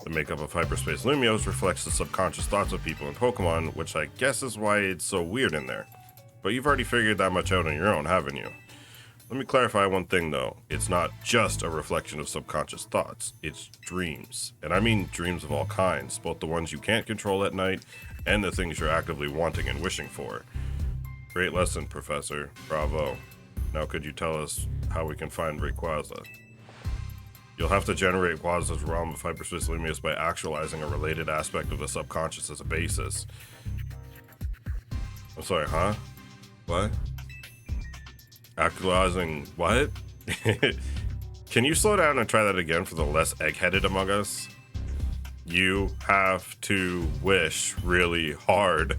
The makeup of Hyperspace Lumiose reflects the subconscious thoughts of people in Pokemon, which I guess is why it's so weird in there. But you've already figured that much out on your own, haven't you? Let me clarify one thing though. It's not just a reflection of subconscious thoughts, it's dreams. And I mean dreams of all kinds, both the ones you can't control at night and the things you're actively wanting and wishing for. Great lesson, Professor. Bravo. Now could you tell us how we can find Rayquaza? You'll have to generate Rayquaza's realm of Hyperspace Lumiose by actualizing a related aspect of the subconscious as a basis. I'm sorry, huh? What? Actualizing what? Can you slow down and try that again for the less egg-headed among us? You have to wish really hard.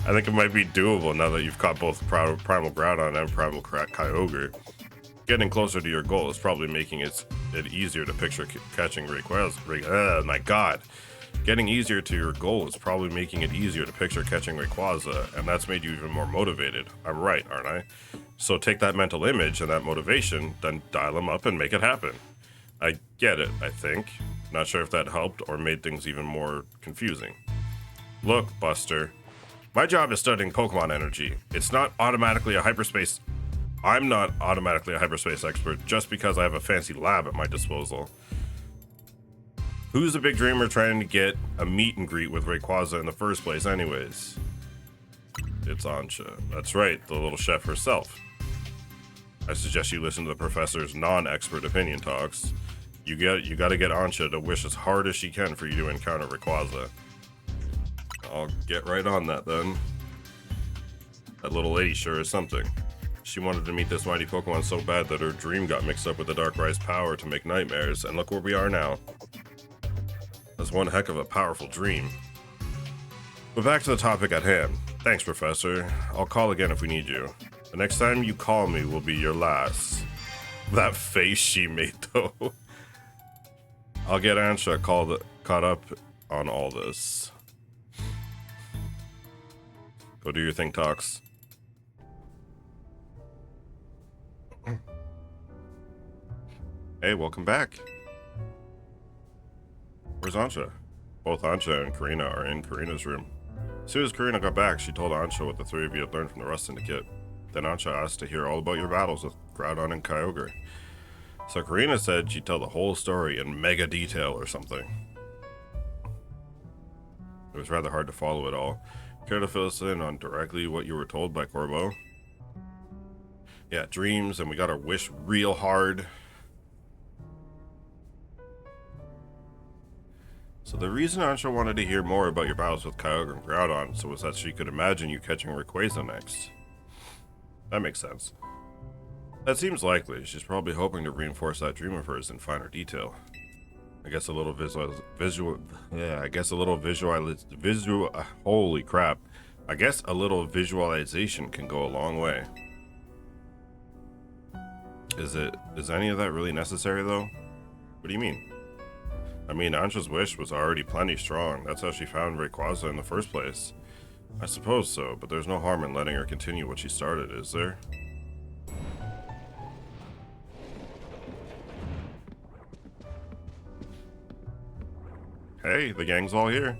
I think it might be doable now that you've caught both Primal Groudon and Primal Kyogre. Getting closer to your goal is probably making it easier to picture catching Rayquaza. Oh my god. Getting easier to your goal is probably making it easier to picture catching Rayquaza, and that's made you even more motivated. I'm right, aren't I? So take that mental image and that motivation, then dial them up and make it happen. I get it, I think. Not sure if that helped or made things even more confusing. Look, Buster. My job is studying Pokemon energy. It's not automatically a hyperspace... I'm not automatically a hyperspace expert just because I have a fancy lab at my disposal. Who's a big dreamer trying to get a meet and greet with Rayquaza in the first place anyways? It's Ansha. That's right, the little chef herself. I suggest you listen to the professor's non-expert opinion talks. You gotta get Ansha to wish as hard as she can for you to encounter Rayquaza. I'll get right on that then. That little lady sure is something. She wanted to meet this mighty Pokemon so bad that her dream got mixed up with the Darkrai's power to make nightmares, and look where we are now. That's one heck of a powerful dream. But back to the topic at hand. Thanks, Professor. I'll call again if we need you. The next time you call me will be your last. That face she made, though. I'll get Ansha caught up on all this. Go do your thing, Tox. Hey, welcome back. Where's Ansha? Both Ansha and Karina are in Karina's room. As soon as Karina got back, she told Ansha what the three of you had learned from the Rust Syndicate. Then Ansha asked to hear all about your battles with Groudon and Kyogre. So Karina said she'd tell the whole story in mega detail or something. It was rather hard to follow it all. Care to fill us in on directly what you were told by Corbo? Yeah, dreams, and we got our wish real hard. So the reason Ansha wanted to hear more about your battles with Kyogre and Groudon so was that she could imagine you catching Rayquaza next. That makes sense. That seems likely. She's probably hoping to reinforce that dream of hers in finer detail. I guess a little holy crap. I guess a little visualization can go a long way. Is any of that really necessary though? What do you mean? I mean, Ansha's wish was already plenty strong. That's how she found Rayquaza in the first place. I suppose so, but there's no harm in letting her continue what she started, is there? Hey, the gang's all here.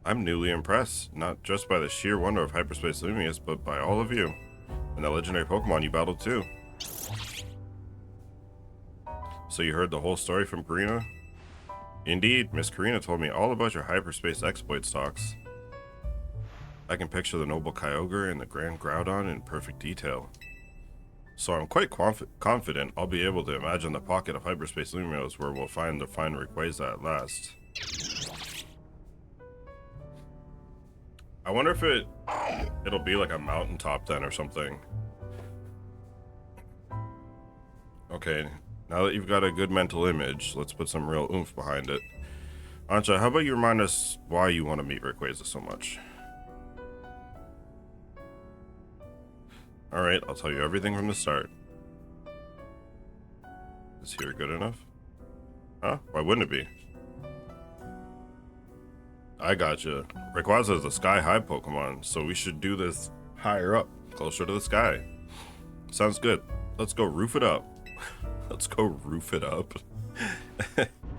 I'm newly impressed, not just by the sheer wonder of Hyperspace Lumius, but by all of you. And the legendary Pokemon you battled too. So you heard the whole story from Karina? Indeed, Miss Karina told me all about your hyperspace exploits, Tox. I can picture the noble Kyogre and the grand Groudon in perfect detail. So I'm quite confident I'll be able to imagine the pocket of hyperspace Lumios where we'll find the fine Rayquaza at last. I wonder if it'll be like a mountaintop then or something. Okay, now that you've got a good mental image, let's put some real oomph behind it. Ansha, how about you remind us why you want to meet Rayquaza so much? Alright, I'll tell you everything from the start. Is here good enough? Huh? Why wouldn't it be? I gotcha. Rayquaza is a sky-high Pokemon, so we should do this higher up, closer to the sky. Sounds good. Let's go roof it up. Let's go roof it up.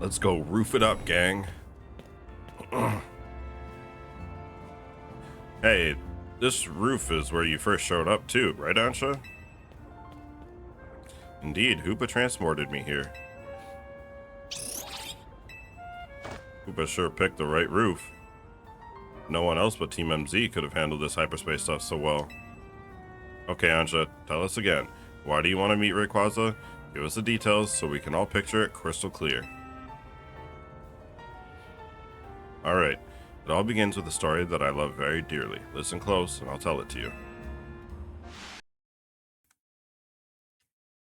Let's go roof it up, gang. Hey, this roof is where you first showed up too, right, Ansha? Indeed, Hoopa transported me here. Hoopa sure picked the right roof. No one else but Team MZ could have handled this hyperspace stuff so well. Okay, Ansha, tell us again. Why do you want to meet Rayquaza? Give us the details so we can all picture it crystal clear. Alright, it all begins with a story that I love very dearly. Listen close and I'll tell it to you.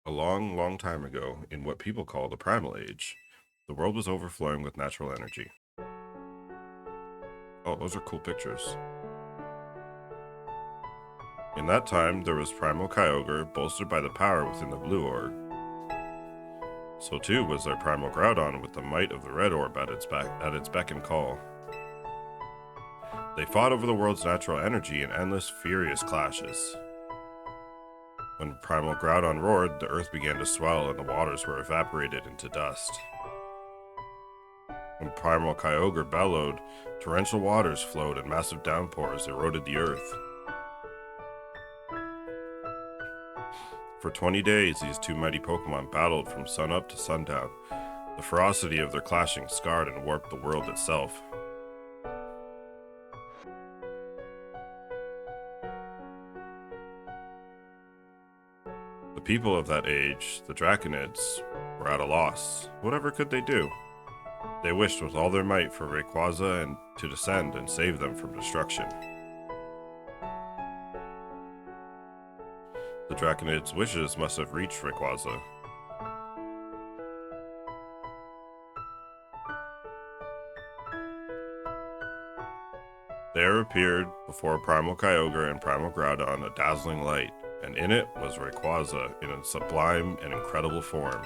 A long, long time ago, in what people call the Primal Age, the world was overflowing with natural energy. Oh, those are cool pictures. In that time, there was Primal Kyogre, bolstered by the power within the Blue Orb. So too was there Primal Groudon with the might of the Red Orb at its beck and call. They fought over the world's natural energy in endless, furious clashes. When Primal Groudon roared, the earth began to swell and the waters were evaporated into dust. When Primal Kyogre bellowed, torrential waters flowed and massive downpours eroded the earth. For 20 days, these two mighty Pokemon battled from sunup to sundown. The ferocity of their clashing scarred and warped the world itself. The people of that age, the Draconids, were at a loss. Whatever could they do? They wished with all their might for Rayquaza and to descend and save them from destruction. The Draconids' wishes must have reached Rayquaza. There appeared before Primal Kyogre and Primal Groudon a dazzling light, and in it was Rayquaza in a sublime and incredible form.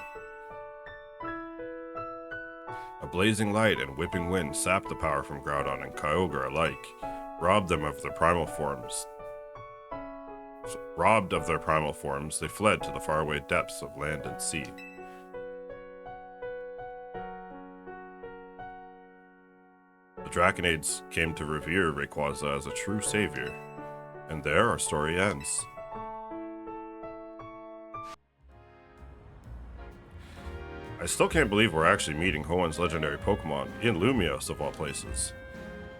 A blazing light and whipping wind sapped the power from Groudon and Kyogre alike, robbed of their primal forms, they fled to the faraway depths of land and sea. The Draconades came to revere Rayquaza as a true savior. And there our story ends. I still can't believe we're actually meeting Hoenn's legendary Pokemon in Lumios of all places.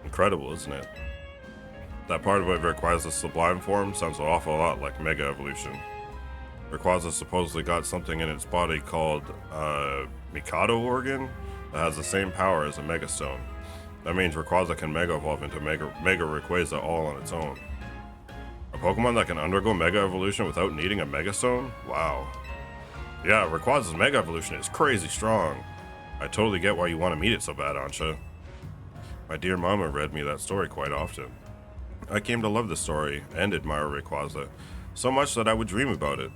Incredible, isn't it? That part of Rayquaza's sublime form sounds an awful lot like Mega Evolution. Rayquaza supposedly got something in its body called Mikado organ that has the same power as a Mega Stone. That means Rayquaza can Mega Evolve into Mega Rayquaza all on its own. A Pokemon that can undergo Mega Evolution without needing a Mega Stone? Wow. Yeah, Rayquaza's Mega Evolution is crazy strong. I totally get why you want to meet it so bad, Ansha. My dear mama read me that story quite often. I came to love the story and admire Rayquaza, so much that I would dream about it.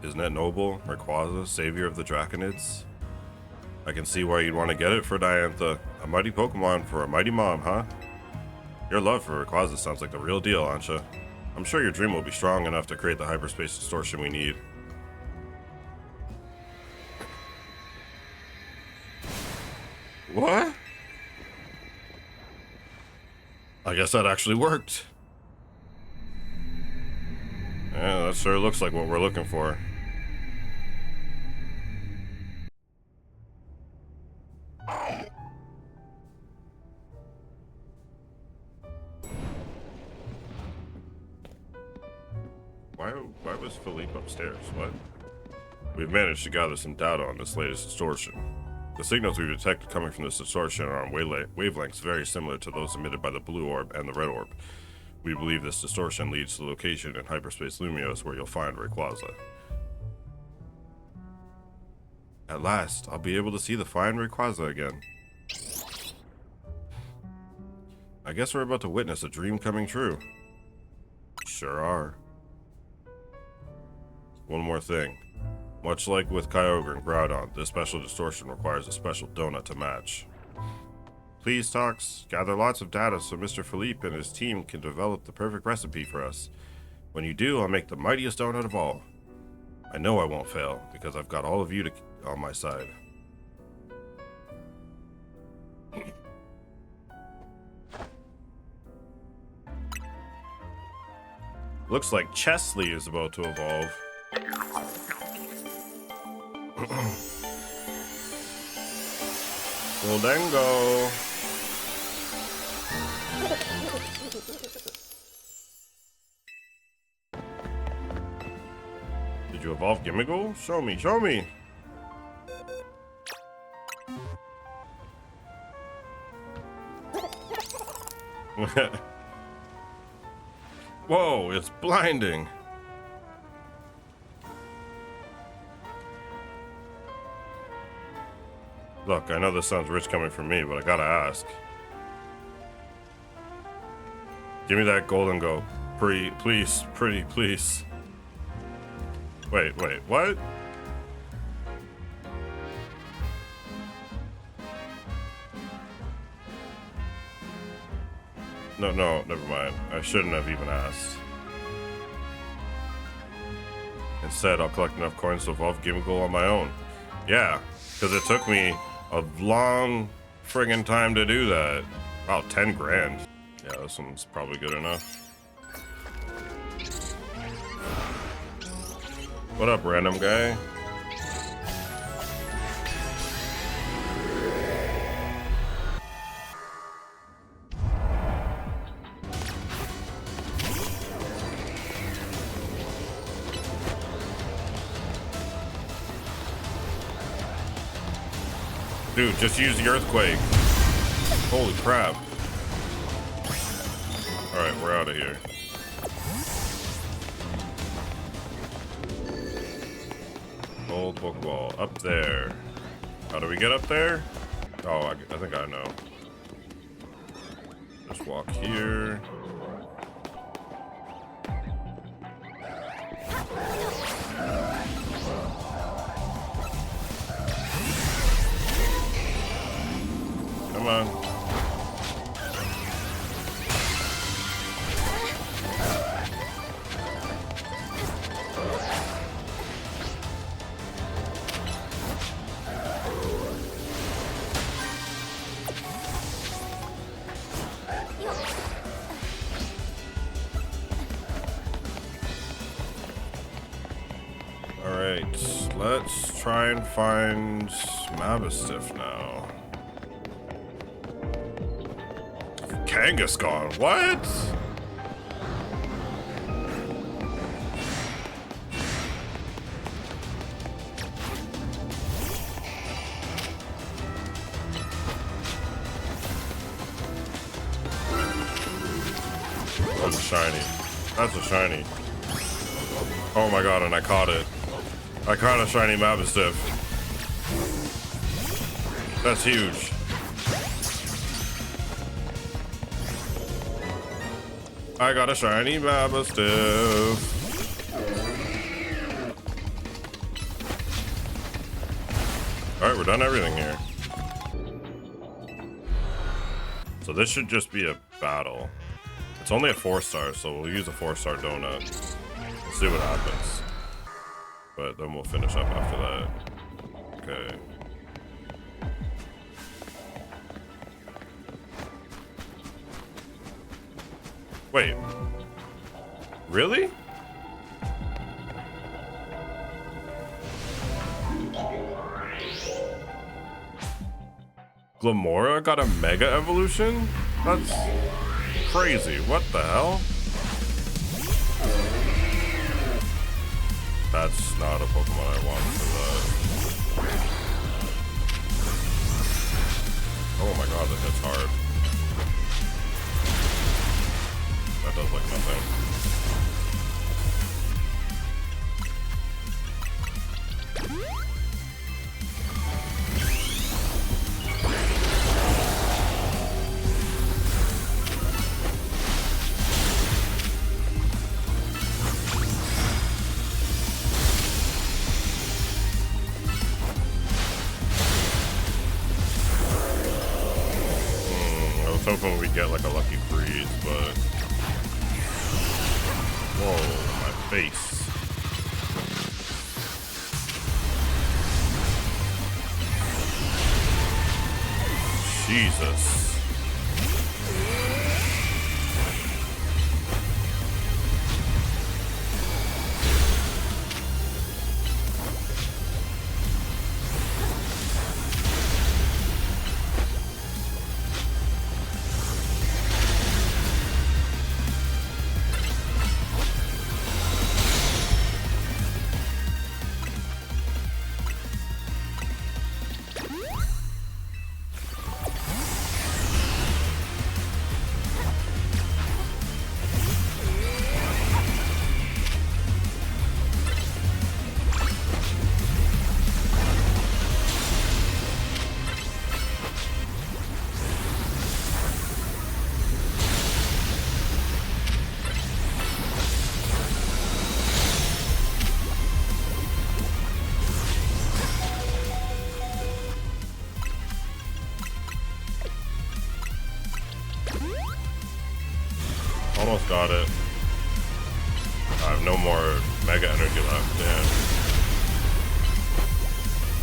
Isn't it noble, Rayquaza, savior of the Draconids? I can see why you'd want to get it for Diantha. A mighty Pokemon for a mighty mom, huh? Your love for Rayquaza sounds like the real deal, Ansha. I'm sure your dream will be strong enough to create the hyperspace distortion we need. What? I guess that actually worked. Yeah, that sure looks like what we're looking for. Why was Philippe upstairs? What? We've managed to gather some data on this latest distortion. The signals we've detected coming from this distortion are on wavelengths very similar to those emitted by the blue orb and the red orb. We believe this distortion leads to the location in hyperspace Lumios where you'll find Rayquaza. At last, I'll be able to see the fine Rayquaza again. I guess we're about to witness a dream coming true. Sure are. One more thing. Much like with Kyogre and Groudon, this special distortion requires a special donut to match. Please, Tox, gather lots of data so Mr. Philippe and his team can develop the perfect recipe for us. When you do, I'll make the mightiest donut of all. I know I won't fail, because I've got all of you on my side. Looks like Chesley is about to evolve. Goldengo. Did you evolve Gimmighoul? Show me, show me. Whoa, it's blinding. Look, I know this sounds rich coming from me, but I gotta ask. Give me that Goldengo. Please, pretty, please. Wait, what? No, never mind. I shouldn't have even asked. Instead, I'll collect enough coins to evolve Gimmighoul on my own. Yeah, because it took me a long friggin' time to do that. Wow, 10 grand. Yeah, this one's probably good enough. What up, random guy? Dude, just use the earthquake. Holy crap. Alright, we're out of here. Old Pokeball. Up there. How do we get up there? Oh, I think I know. Just walk here. Come on. Alright, let's try and find Mabistiff now. Kangaskhan, what? That's a shiny. That's a shiny. Oh my god, and I caught it. I caught a shiny Mabistiff. That's huge. I got a shiny Mabistiff. Alright, we're done everything here. So this should just be a battle. It's only a 4-star, so we'll use a 4-star donut. We'll see what happens. But then we'll finish up after that. Okay. Wait. Really? Glamora got a Mega Evolution? That's crazy. What the hell? That's not a Pokemon I want for that. Oh my god, that hits hard. That does like nothing. I was hoping we'd get like a lucky freeze, but whoa, my face. Jesus. Almost got it. I have no more Mega Energy left. Damn.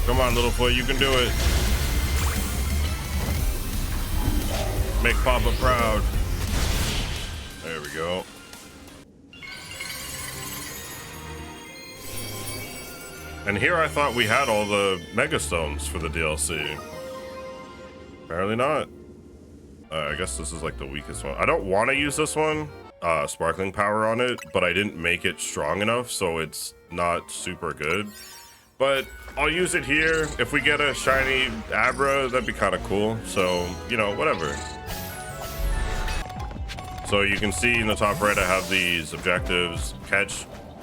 Come on, Littlefoot, you can do it. Make Papa proud. There we go. And here I thought we had all the Mega Stones for the DLC. Apparently not. I guess this is like the weakest one. I don't want to use this one, Sparkling Power on it, but I didn't make it strong enough, so it's not super good. But I'll use it here. If we get a shiny Abra, that'd be kind of cool. So, you know, whatever. So you can see in the top right, I have these objectives.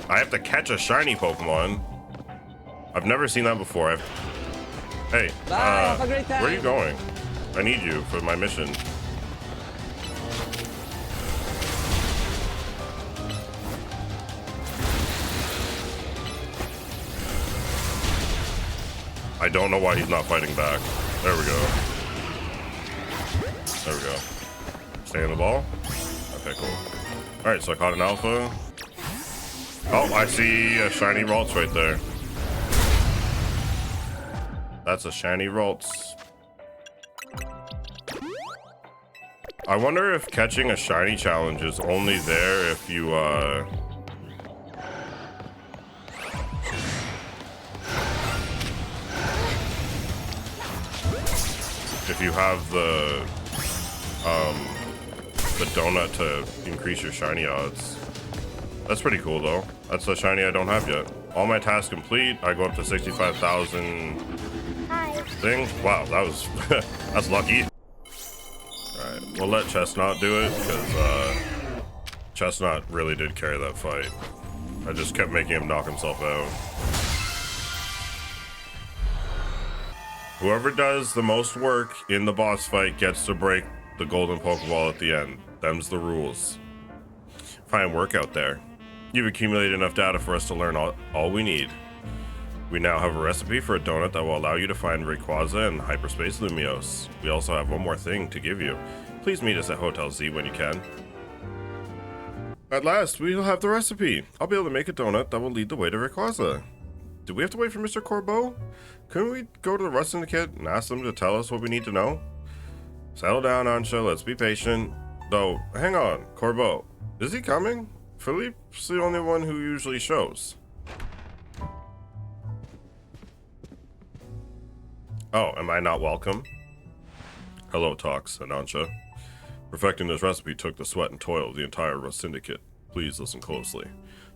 I have to catch a shiny Pokemon. I've never seen that before. Hey, bye, have a great time. Where are you going? I need you for my mission. I don't know why he's not fighting back. There we go. There we go. Stay in the ball. Okay, cool. All right, so I caught an alpha. Oh, I see a shiny Ralts right there. That's a shiny Ralts. I wonder if catching a shiny challenge is only there if you if you have the donut to increase your shiny odds. That's pretty cool though. That's a shiny I don't have yet. All my tasks complete. I go up to 65,000 things. Wow, that was that's lucky. All right, we'll let Chestnut do it because Chestnut really did carry that fight. I just kept making him knock himself out. Whoever does the most work in the boss fight gets to break the golden Pokeball at the end. Them's the rules. Fine work out there. You've accumulated enough data for us to learn all we need. We now have a recipe for a donut that will allow you to find Rayquaza and Hyperspace Lumiose. We also have one more thing to give you. Please meet us at Hotel Z when you can. At last, we'll have the recipe. I'll be able to make a donut that will lead the way to Rayquaza. Do we have to wait for Mr. Corbeau? Couldn't we go to the Rust Syndicate and ask them to tell us what we need to know? Settle down, Ansha. Let's be patient. Though, hang on, Corbeau. Is he coming? Philippe's the only one who usually shows. Oh, am I not welcome? Hello, Tox and Ansha. Perfecting this recipe took the sweat and toil of the entire Rust Syndicate. Please listen closely.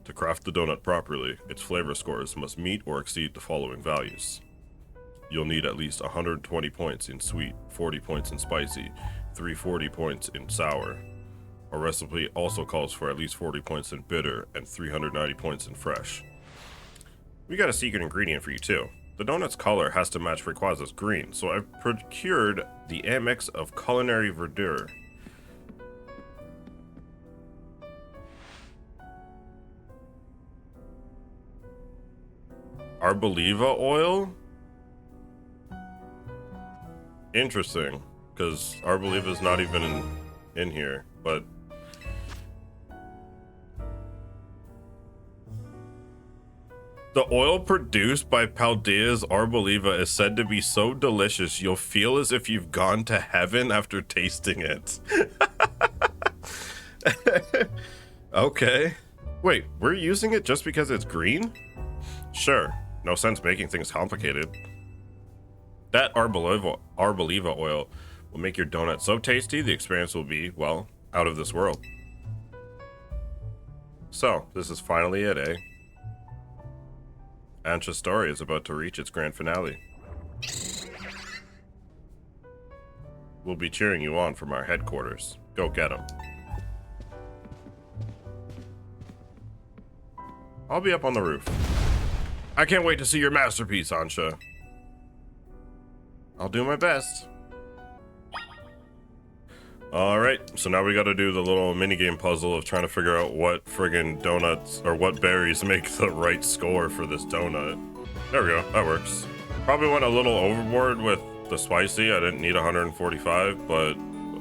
To craft the donut properly, its flavor scores must meet or exceed the following values. You'll need at least 120 points in sweet, 40 points in spicy, 340 points in sour. Our recipe also calls for at least 40 points in bitter and 390 points in fresh. We got a secret ingredient for you too. The donut's color has to match Rayquaza's green, so I've procured the Amex of Culinary Verdure. Arboliva oil? Interesting, because Arboliva's not even in here, but the oil produced by Paldea's Arboliva is said to be so delicious you'll feel as if you've gone to heaven after tasting it. Okay. Wait, we're using it just because it's green? Sure, no sense making things complicated. That Arboliva oil will make your donut so tasty the experience will be, well, out of this world. So, this is finally it, eh? Ansha's story is about to reach its grand finale. We'll be cheering you on from our headquarters. Go get 'em. I'll be up on the roof. I can't wait to see your masterpiece, Ansha. I'll do my best. Alright, so now we gotta do the little minigame puzzle of trying to figure out what friggin' donuts, or what berries make the right score for this donut. There we go, that works. Probably went a little overboard with the spicy, I didn't need 145, but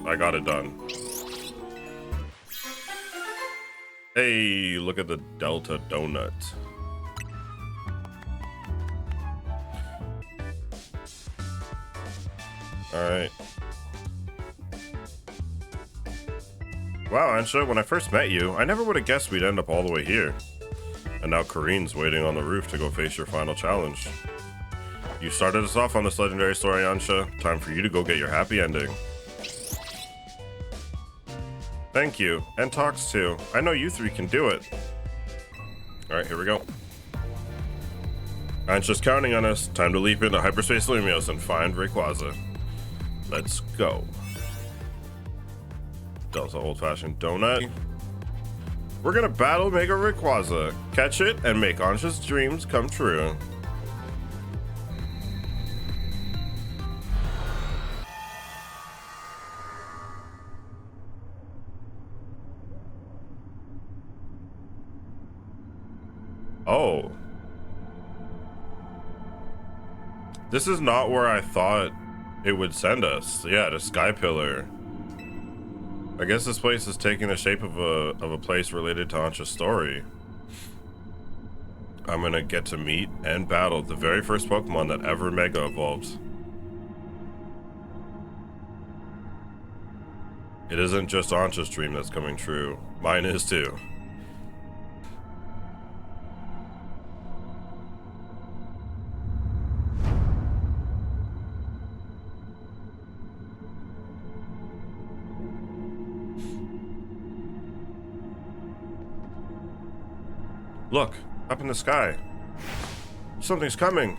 I got it done. Hey, look at the Delta Donut. Alright. Wow, Ansha, when I first met you, I never would have guessed we'd end up all the way here. And now Kareen's waiting on the roof to go face your final challenge. You started us off on this legendary story, Ansha. Time for you to go get your happy ending. Thank you, and Tox too. I know you three can do it. Alright, here we go. Ansha's counting on us. Time to leap into Hyperspace Lumiose and find Rayquaza. Let's go. Delta old-fashioned donut. We're gonna battle Mega Rayquaza, catch it, and make Ansha's dreams come true. Oh. This is not where I thought it would send us. Yeah, to Sky Pillar. I guess this place is taking the shape of a place related to Ansha's story. I'm gonna get to meet and battle the very first Pokemon that ever Mega evolved. It isn't just Ansha's dream that's coming true. Mine is too. Look, up in the sky. Something's coming.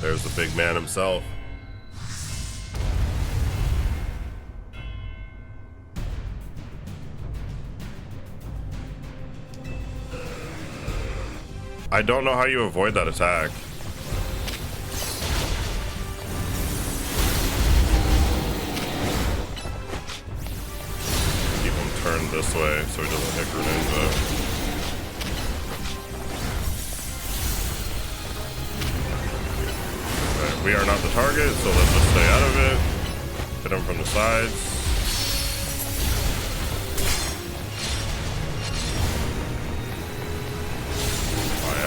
There's the big man himself. I don't know how you avoid that attack. Keep him turned this way so he doesn't hit Greninja. Okay, we are not the target, so let's just stay out of it. Hit him from the sides.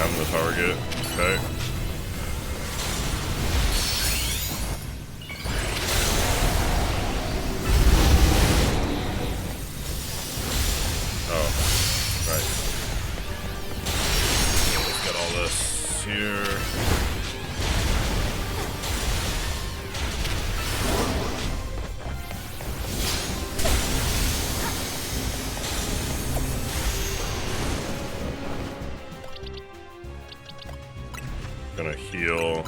I'm the target. Okay. Oh, nice. Let's get all this here. Gonna heal.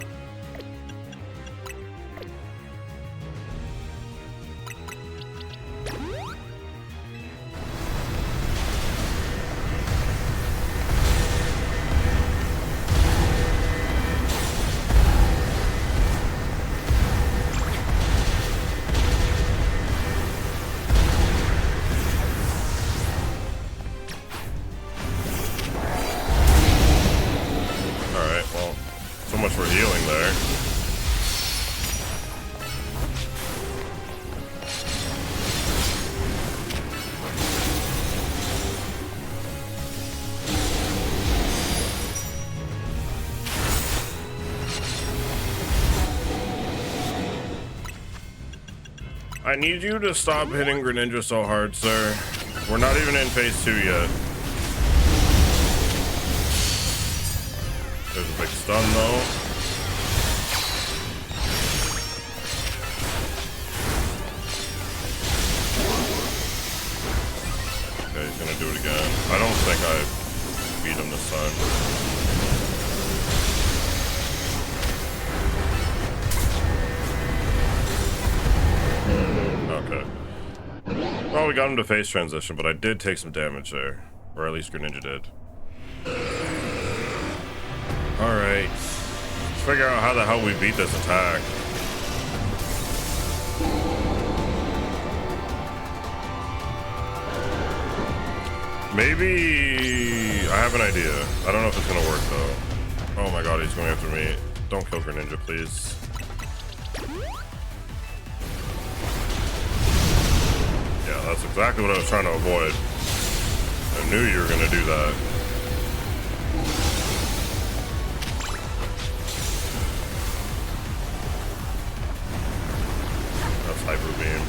So much for healing there. I need you to stop hitting Greninja so hard, sir. We're not even in phase 2 yet. There's a big stun though. Okay, he's gonna do it again. I don't think I beat him this time. Okay. Well, we got him to phase transition, but I did take some damage there. Or at least Greninja did. Alright, let's figure out how the hell we beat this attack. Maybe... I have an idea. I don't know if it's gonna work though. Oh my god, he's going after me. Don't kill Greninja, please. Yeah, that's exactly what I was trying to avoid. I knew you were gonna do that. Hyper beam.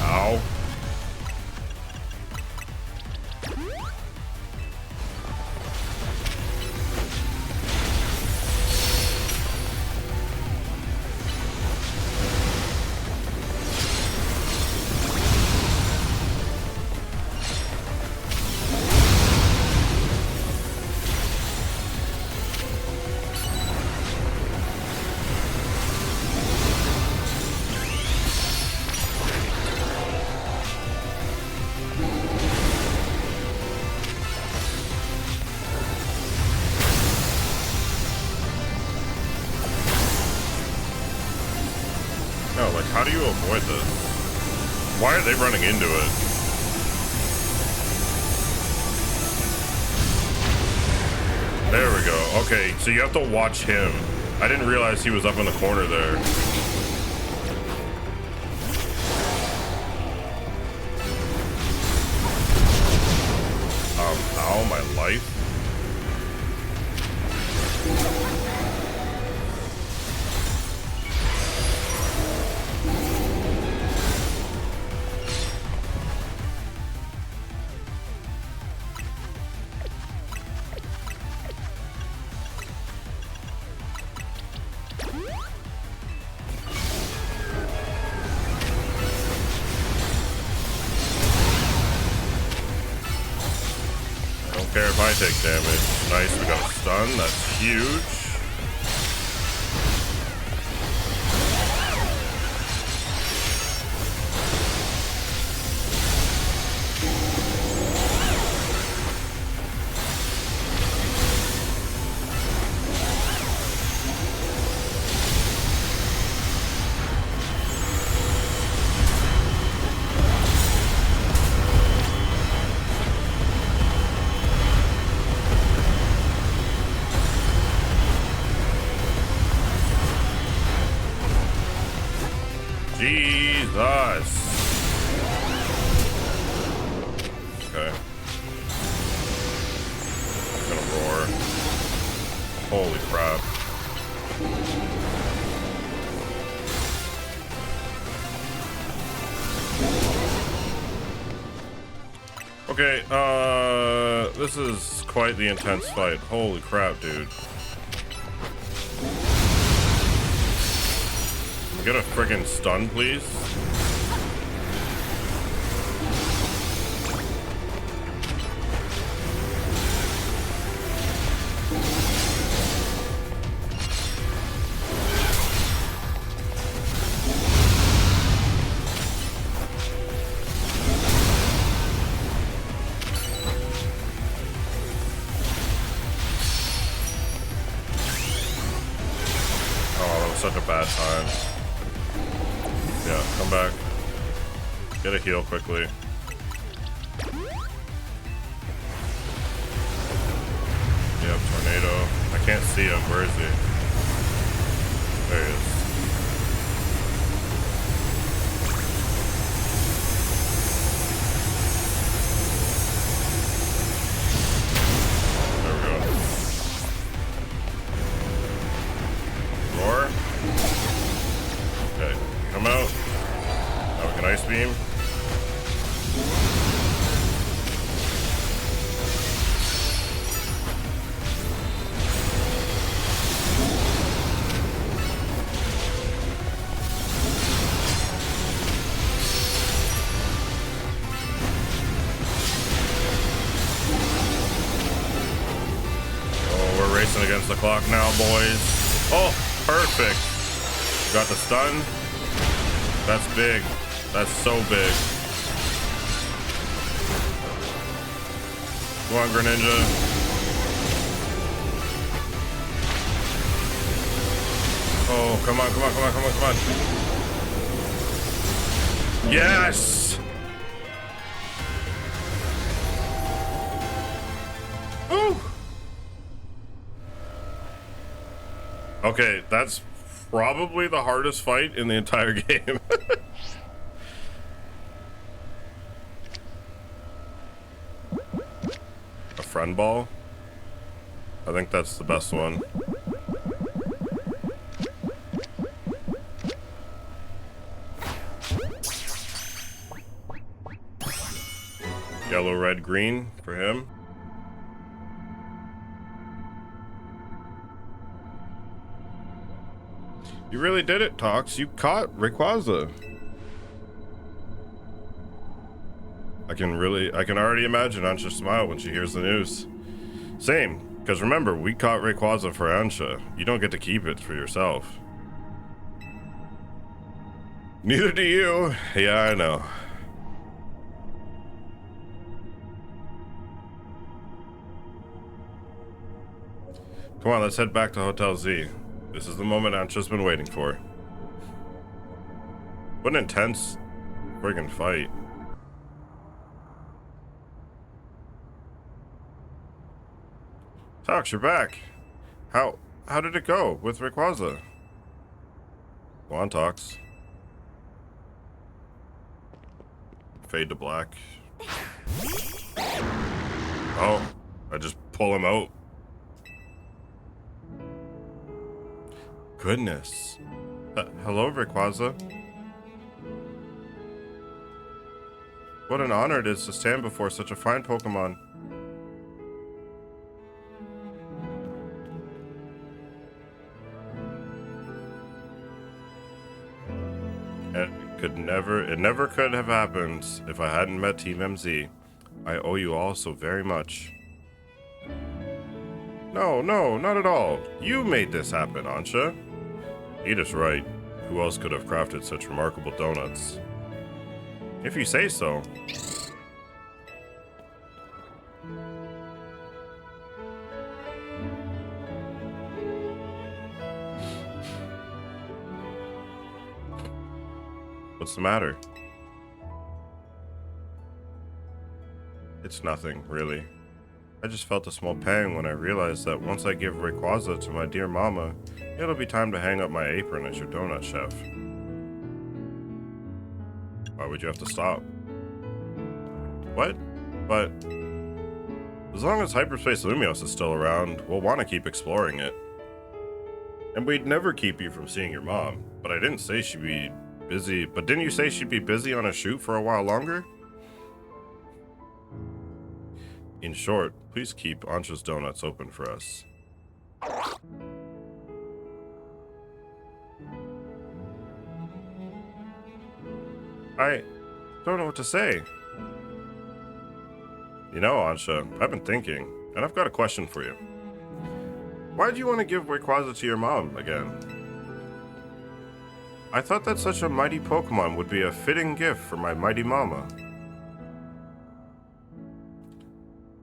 Ow. No, like, how do you avoid this? Why are they running into it? There we go. Okay, so you have to watch him. I didn't realize he was up in the corner there. Ow, my life. I take damage. Nice, we got a stun. That's huge. Jesus. Okay. I'm gonna roar. Holy crap. Okay, this is quite the intense fight. Holy crap, dude. Get a friggin' stun, please. Oh, that was such a bad time. Yeah, come back. Get a heal quickly. Yep, tornado. I can't see him. Where is he? There he is. There we go. Roar. Okay, come out. Now we can ice beam. Oh, we're racing against the clock now, boys. Oh, perfect. Got the stun. That's big. That's so big. Come on, Greninja. Oh, come on, come on, come on, come on, come on. Yes! Woo! Okay, that's probably the hardest fight in the entire game. A friend ball? I think that's the best one. Yellow, red, green for him. You really did it, Tox. You caught Rayquaza. I can already imagine Ansha's smile when she hears the news. Same, because remember, we caught Rayquaza for Ansha. You don't get to keep it for yourself. Neither do you. Yeah, I know. Come on, let's head back to Hotel Z. This is the moment Ansha's been waiting for. What an intense friggin' fight. Tox, you're back. How did it go with Rayquaza? Go on, Tox. Fade to black. Oh, I just pull him out. Goodness. Hello, Rayquaza. What an honor it is to stand before such a fine Pokemon. It never could have happened if I hadn't met Team MZ. I owe you all so very much. No, no, not at all. You made this happen, Ansha. Edith's right. Who else could have crafted such remarkable donuts? If you say so. What's the matter? It's nothing, really. I just felt a small pang when I realized that once I give Rayquaza to my dear mama, it'll be time to hang up my apron as your donut chef. Why would you have to stop? What? But as long as Hyperspace Lumios is still around, we'll want to keep exploring it. And we'd never keep you from seeing your mom, but I didn't say she'd be busy. But didn't you say she'd be busy on a shoot for a while longer? In short, please keep Ansha's Donuts open for us. I don't know what to say. You know, Ansha, I've been thinking, and I've got a question for you. Why do you want to give Rayquaza to your mom again? I thought that such a mighty Pokemon would be a fitting gift for my mighty mama.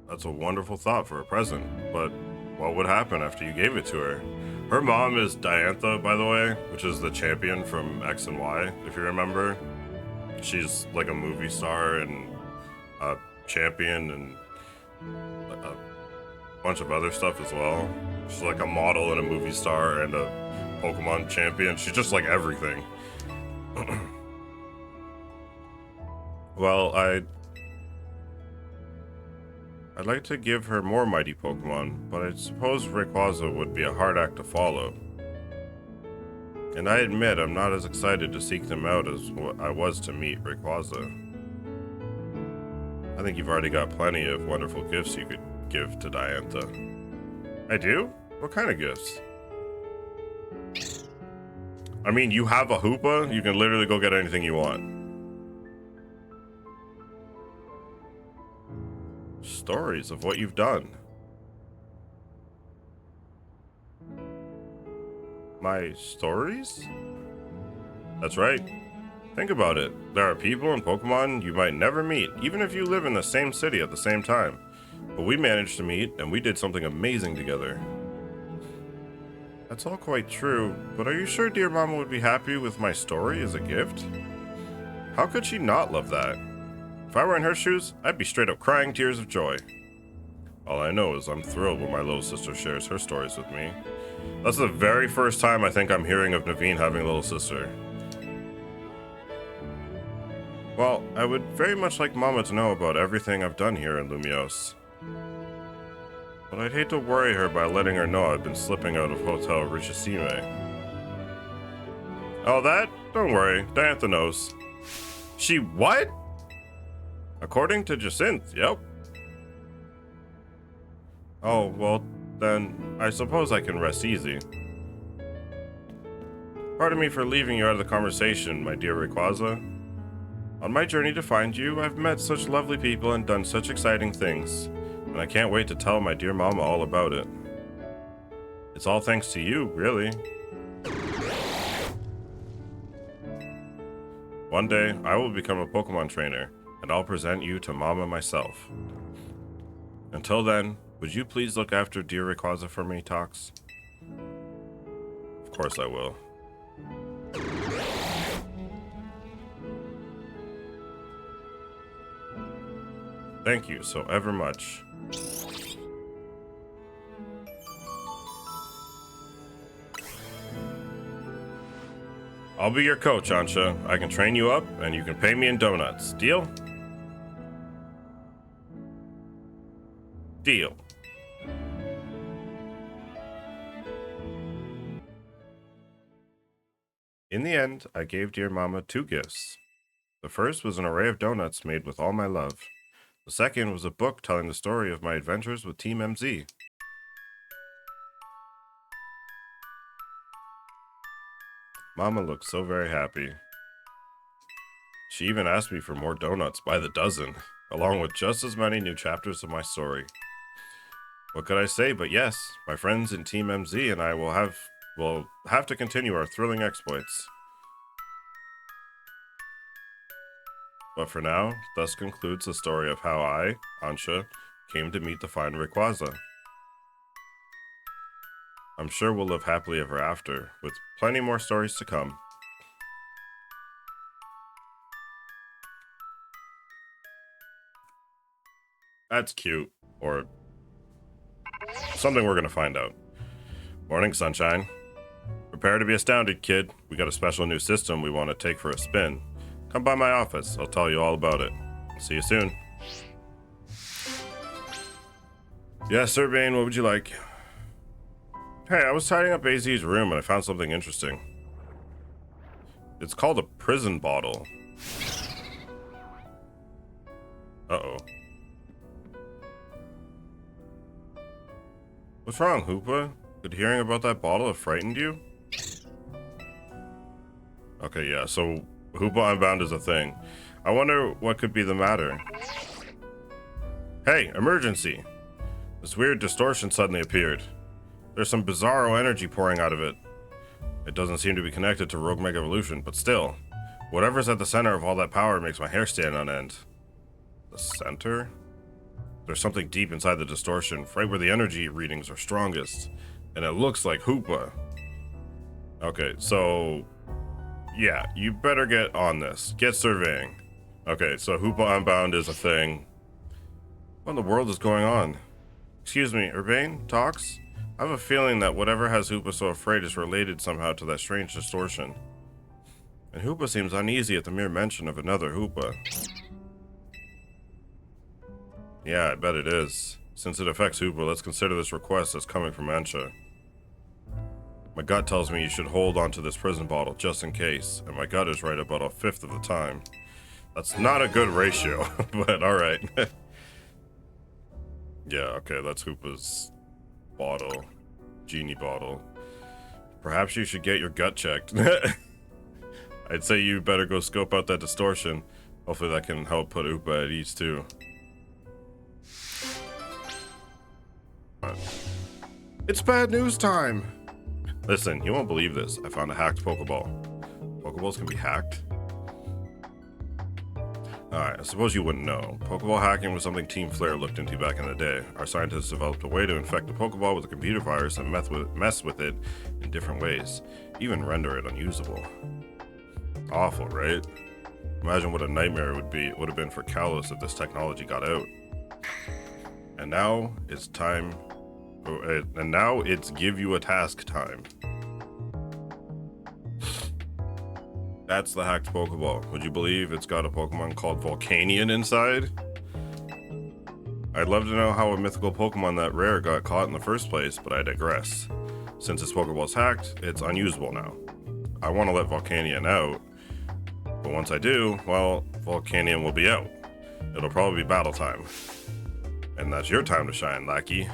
That's a wonderful thought for a present, but what would happen after you gave it to her? Her mom is Diantha, by the way, which is the champion from X and Y, if you remember. She's like a movie star and a champion and a bunch of other stuff as well. She's like a model and a movie star and a Pokemon champion. She's just like everything. Well, I'd like to give her more mighty Pokemon, but I suppose Rayquaza would be a hard act to follow. And I admit I'm not as excited to seek them out as I was to meet Rayquaza. I think you've already got plenty of wonderful gifts you could give to Diantha. I do? What kind of gifts? I mean, you have a Hoopa, you can literally go get anything you want. Stories of what you've done. My stories? That's right. Think about it. There are people and Pokemon you might never meet, even if you live in the same city at the same time. But we managed to meet, and we did something amazing together. That's all quite true, but are you sure dear Mama would be happy with my story as a gift? How could she not love that? If I were in her shoes, I'd be straight up crying tears of joy. All I know is I'm thrilled when my little sister shares her stories with me. That's the very first time I think I'm hearing of Naveen having a little sister. Well, I would very much like Mama to know about everything I've done here in Lumios. But I'd hate to worry her by letting her know I've been slipping out of Hotel Richisime. Oh, that? Don't worry, Diantha knows. She what? According to Jacinth, yep. Oh, well, then I suppose I can rest easy. Pardon me for leaving you out of the conversation, my dear Rayquaza. On my journey to find you, I've met such lovely people and done such exciting things, and I can't wait to tell my dear Mama all about it. It's all thanks to you, really. One day, I will become a Pokemon trainer, and I'll present you to Mama myself. Until then, would you please look after dear Rayquaza for me, Tox? Of course I will. Thank you so ever much. I'll be your coach, Ansha. I can train you up, and you can pay me in donuts. Deal? Deal. In the end, I gave dear Mama 2 gifts. The first was an array of donuts made with all my love. The second was a book telling the story of my adventures with Team MZ. Mama looked so very happy. She even asked me for more donuts by the dozen, along with just as many new chapters of my story. What could I say but yes, my friends in Team MZ and I will have to continue our thrilling exploits. But for now, thus concludes the story of how I, Ansha, came to meet the fine Rayquaza. I'm sure we'll live happily ever after, with plenty more stories to come. That's cute. Or something we're gonna find out. Morning, sunshine. Prepare to be astounded, kid. We got a special new system we want to take for a spin. Come by my office. I'll tell you all about it. See you soon. Yes, Sir Bane, what would you like? Hey, I was tidying up AZ's room and I found something interesting. It's called a prison bottle. Uh-oh. What's wrong, Hoopa? Did hearing about that bottle have frightened you? Okay, yeah, so Hoopa Unbound is a thing. I wonder what could be the matter. Hey, emergency! This weird distortion suddenly appeared. There's some bizarro energy pouring out of it. It doesn't seem to be connected to Rogue Mega Evolution, but still. Whatever's at the center of all that power makes my hair stand on end. The center? There's something deep inside the distortion, right where the energy readings are strongest. And it looks like Hoopa. Okay, so... yeah, you better get on this. Get surveying. Okay, so Hoopa Unbound is a thing. What in the world is going on? Excuse me, Urbane? Tox? I have a feeling that whatever has Hoopa so afraid is related somehow to that strange distortion. And Hoopa seems uneasy at the mere mention of another Hoopa. Yeah, I bet it is. Since it affects Hoopa, let's consider this request as coming from Ansha. My gut tells me you should hold on to this prison bottle just in case, and my gut is right about a fifth of the time. That's not a good ratio, but alright. Yeah, okay, that's Hoopa's bottle. Genie bottle. Perhaps you should get your gut checked. I'd say you better go scope out that distortion. Hopefully that can help put Hoopa at ease too. It's bad news time! Listen, you won't believe this. I found a hacked Pokeball. Pokeballs can be hacked? Alright, I suppose you wouldn't know. Pokeball hacking was something Team Flare looked into back in the day. Our scientists developed a way to infect a Pokeball with a computer virus and mess with it in different ways, even render it unusable. Awful, right? Imagine what a nightmare it would have been for Kalos if this technology got out. And now it's time. And now it's give you a task time. That's the hacked Pokeball. Would you believe it's got a Pokemon called Volcanion inside? I'd love to know how a mythical Pokemon that rare got caught in the first place, but I digress. Since this Pokeball's hacked, it's unusable now. I want to let Volcanion out, but once I do, well, Volcanion will be out. It'll probably be battle time. And that's your time to shine, lackey.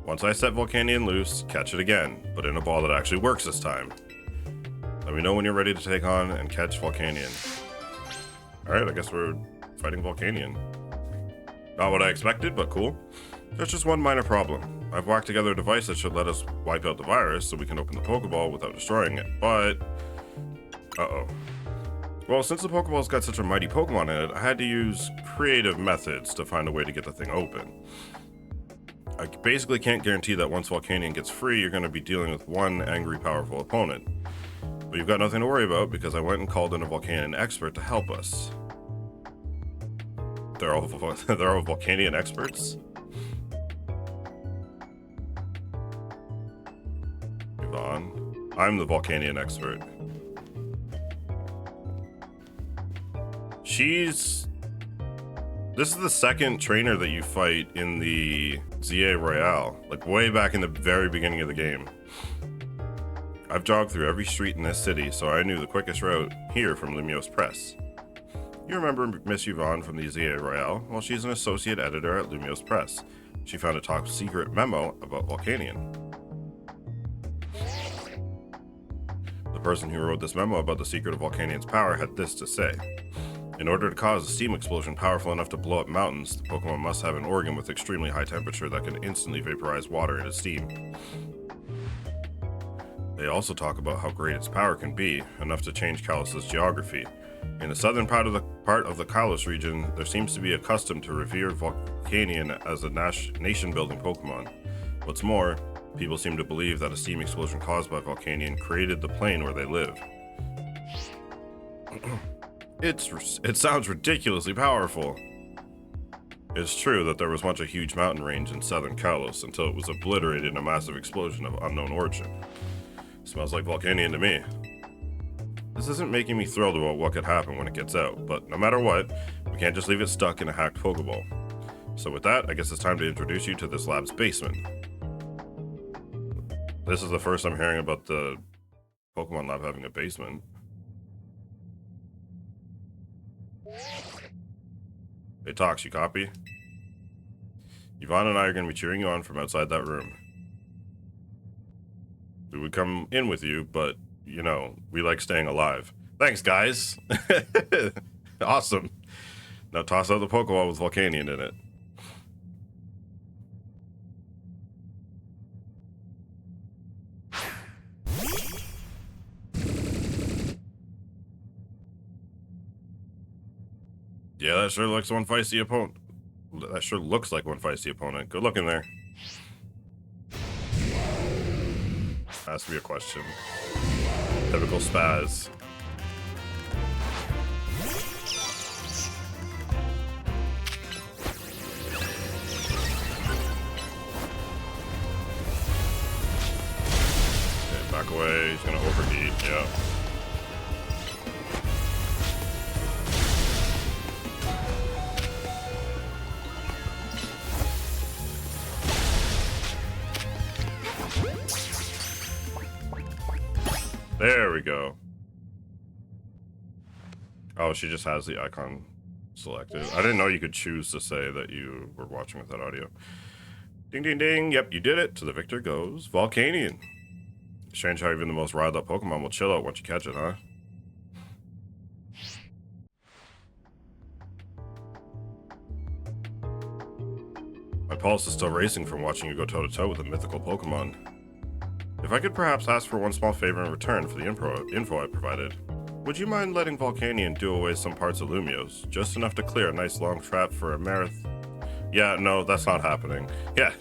Once I set Volcanion loose, catch it again, but in a ball that actually works this time. Let me know when you're ready to take on and catch Volcanion. Alright, I guess we're fighting Volcanion. Not what I expected, but cool. There's just one minor problem. I've whacked together a device that should let us wipe out the virus so we can open the Pokeball without destroying it, but... uh-oh. Well, since the Pokeball's got such a mighty Pokemon in it, I had to use creative methods to find a way to get the thing open. I basically can't guarantee that once Volcanion gets free, you're going to be dealing with one angry, powerful opponent. But you've got nothing to worry about because I went and called in a Volcanion expert to help us. They're all Volcanion experts? Yvonne, I'm the Volcanion expert. This is the second trainer that you fight in the ZA Royale, like way back in the very beginning of the game. I've jogged through every street in this city, so I knew the quickest route here from Lumiose Press. You remember Miss Yvonne from the ZA Royale? Well, she's an associate editor at Lumiose Press. She found a top secret memo about Volcanion. The person who wrote this memo about the secret of Volcanion's power had this to say. In order to cause a steam explosion powerful enough to blow up mountains, the Pokemon must have an organ with extremely high temperature that can instantly vaporize water into steam. They also talk about how great its power can be, enough to change Kalos' geography. In the southern part of the Kalos region, there seems to be a custom to revere Volcanion as a nation-building Pokemon. What's more, people seem to believe that a steam explosion caused by Volcanion created the plane where they live. It sounds ridiculously powerful. It's true that there was once a huge mountain range in southern Kalos until it was obliterated in a massive explosion of unknown origin. Smells like Volcanion to me. This isn't making me thrilled about what could happen when it gets out, but no matter what, we can't just leave it stuck in a hacked Pokeball. So with that, I guess it's time to introduce you to this lab's basement. This is the first I'm hearing about the Pokemon lab having a basement. Hey Tox, you copy? Yvonne and I are going to be cheering you on from outside that room. We would come in with you, but, you know, we like staying alive. Thanks, guys! Awesome. Now toss out the Pokeball with Volcanion in it. Yeah, that sure looks one feisty opponent. That sure looks like one feisty opponent. Good looking there. Has to be a question. Typical spaz. Okay, back away. He's gonna overheat. Yeah. There we go. Oh, she just has the icon selected. I didn't know you could choose to say that you were watching with that audio. Ding, ding, ding. Yep, you did it. To the victor goes Volcanion. Strange how even the most riled up Pokemon will chill out once you catch it, huh? My pulse is still racing from watching you go toe-to-toe with a mythical Pokemon. If I could perhaps ask for one small favor in return for the info I provided, would you mind letting Volcanion do away some parts of Lumiose, just enough to clear a nice long trap for a marathon? Yeah, no, that's not happening. Yeah,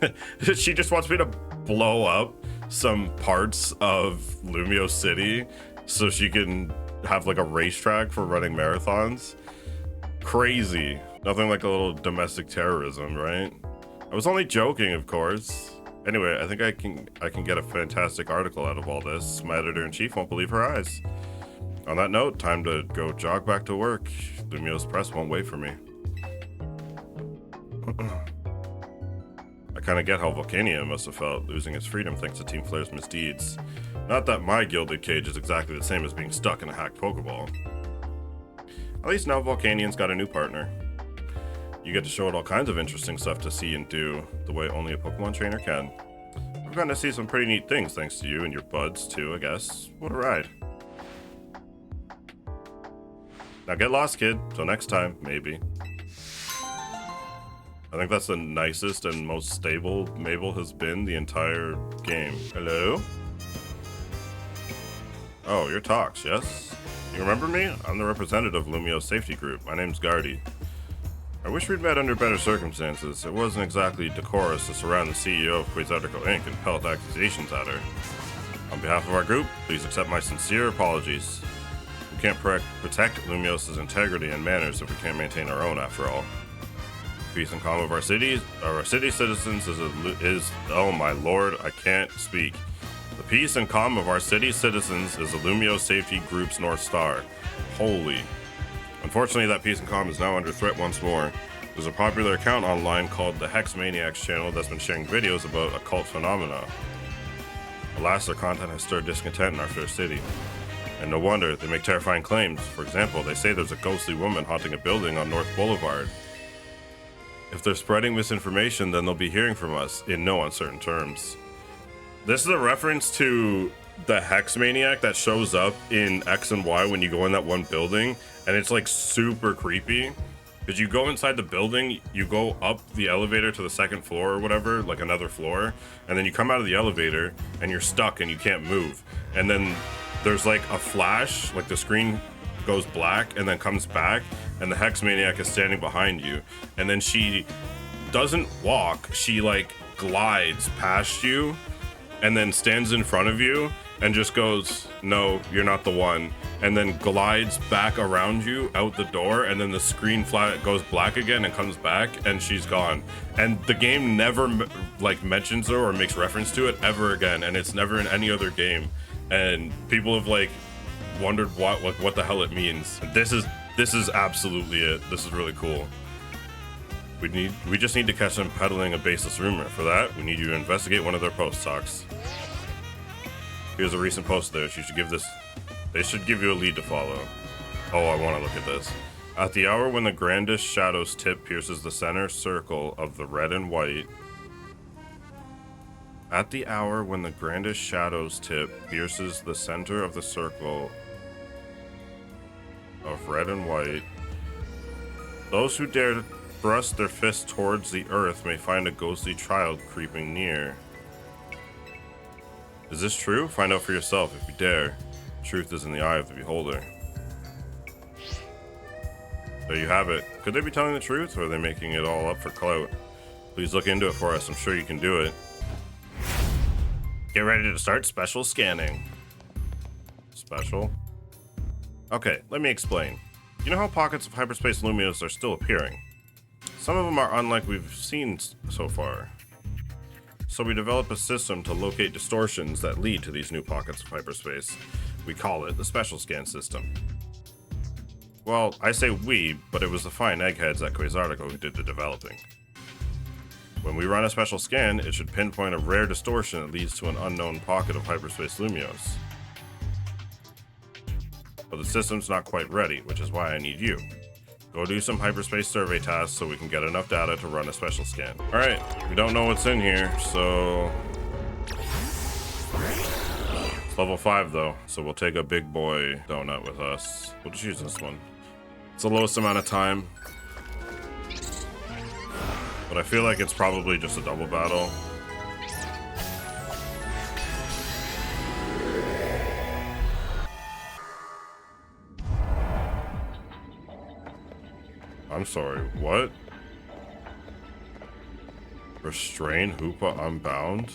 she just wants me to blow up some parts of Lumiose City so she can have like a racetrack for running marathons. Crazy. Nothing like a little domestic terrorism, right? I was only joking, of course. Anyway, I think I can get a fantastic article out of all this. My editor-in-chief won't believe her eyes. On that note, time to go jog back to work. Lumiose Press won't wait for me. I kinda get how Volcanion must have felt, losing its freedom thanks to Team Flare's misdeeds. Not that my gilded cage is exactly the same as being stuck in a hacked Pokeball. At least now Volcanion's got a new partner. You get to show it all kinds of interesting stuff to see and do, the way only a Pokemon trainer can. We've gotten to see some pretty neat things thanks to you and your buds too, I guess. What a ride. Now get lost, kid. Till next time, maybe. I think that's the nicest and most stable Mabel has been the entire game. Hello? Oh, you're Tox, yes? You remember me? I'm the representative of Lumiose Safety Group. My name's Gardy. I wish we'd met under better circumstances. It wasn't exactly decorous to surround the CEO of Quasartico Inc. and pelt accusations at her. On behalf of our group, please accept my sincere apologies. We can't protect Lumiose's integrity and manners if we can't maintain our own, after all. The peace and calm of our city citizens is oh my lord, I can't speak. The peace and calm of our city citizens is the Lumiose Safety Group's North Star. Holy. Unfortunately, that peace and calm is now under threat once more. There's a popular account online called the Hex Maniacs channel that's been sharing videos about occult phenomena. Alas, their content has stirred discontent in our fair city. And no wonder, they make terrifying claims. For example, they say there's a ghostly woman haunting a building on North Boulevard. If they're spreading misinformation, then they'll be hearing from us in no uncertain terms. This is a reference to the Hex Maniac that shows up in X and Y when you go in that one building, and it's like super creepy. Because you go inside the building, you go up the elevator to the second floor or whatever, like another floor, and then you come out of the elevator and you're stuck and you can't move. And then there's like a flash, like the screen goes black and then comes back, and the Hex Maniac is standing behind you. And then she doesn't walk, she like glides past you and then stands in front of you and just goes, no, you're not the one, and then glides back around you out the door, and then the screen flat goes black again and comes back, and she's gone. And the game never like mentions her or makes reference to it ever again, and it's never in any other game. And people have like wondered what the hell it means. This is absolutely it. This is really cool. We just need to catch them peddling a baseless rumor. For that, we need you to investigate one of their posts, Tox. Here's a recent post there. They should give you a lead to follow. Oh, I want to look at this. At the hour when the grandest shadow's tip pierces the center circle of the red and white. At the hour when the grandest shadow's tip pierces the center of the circle of red and white, those who dare to thrust their fists towards the earth may find a ghostly child creeping near. Is this true? Find out for yourself if you dare. Truth is in the eye of the beholder. There you have it. Could they be telling the truth, or are they making it all up for clout? Please look into it for us. I'm sure you can do it. Get ready to start special scanning. Special? Okay, let me explain. You know how pockets of hyperspace luminos are still appearing? Some of them are unlike we've seen so far. So we develop a system to locate distortions that lead to these new pockets of hyperspace. We call it the special scan system. Well, I say we, but it was the fine eggheads at Quasartico who did the developing. When we run a special scan, it should pinpoint a rare distortion that leads to an unknown pocket of hyperspace lumios. But the system's not quite ready, which is why I need you. Go do some hyperspace survey tasks so we can get enough data to run a special scan. Alright, we don't know what's in here, so... It's level 5 though, so we'll take a big boy donut with us. We'll just use this one. It's the lowest amount of time. But I feel like it's probably just a double battle. I'm sorry, what? Restrain Hoopa Unbound?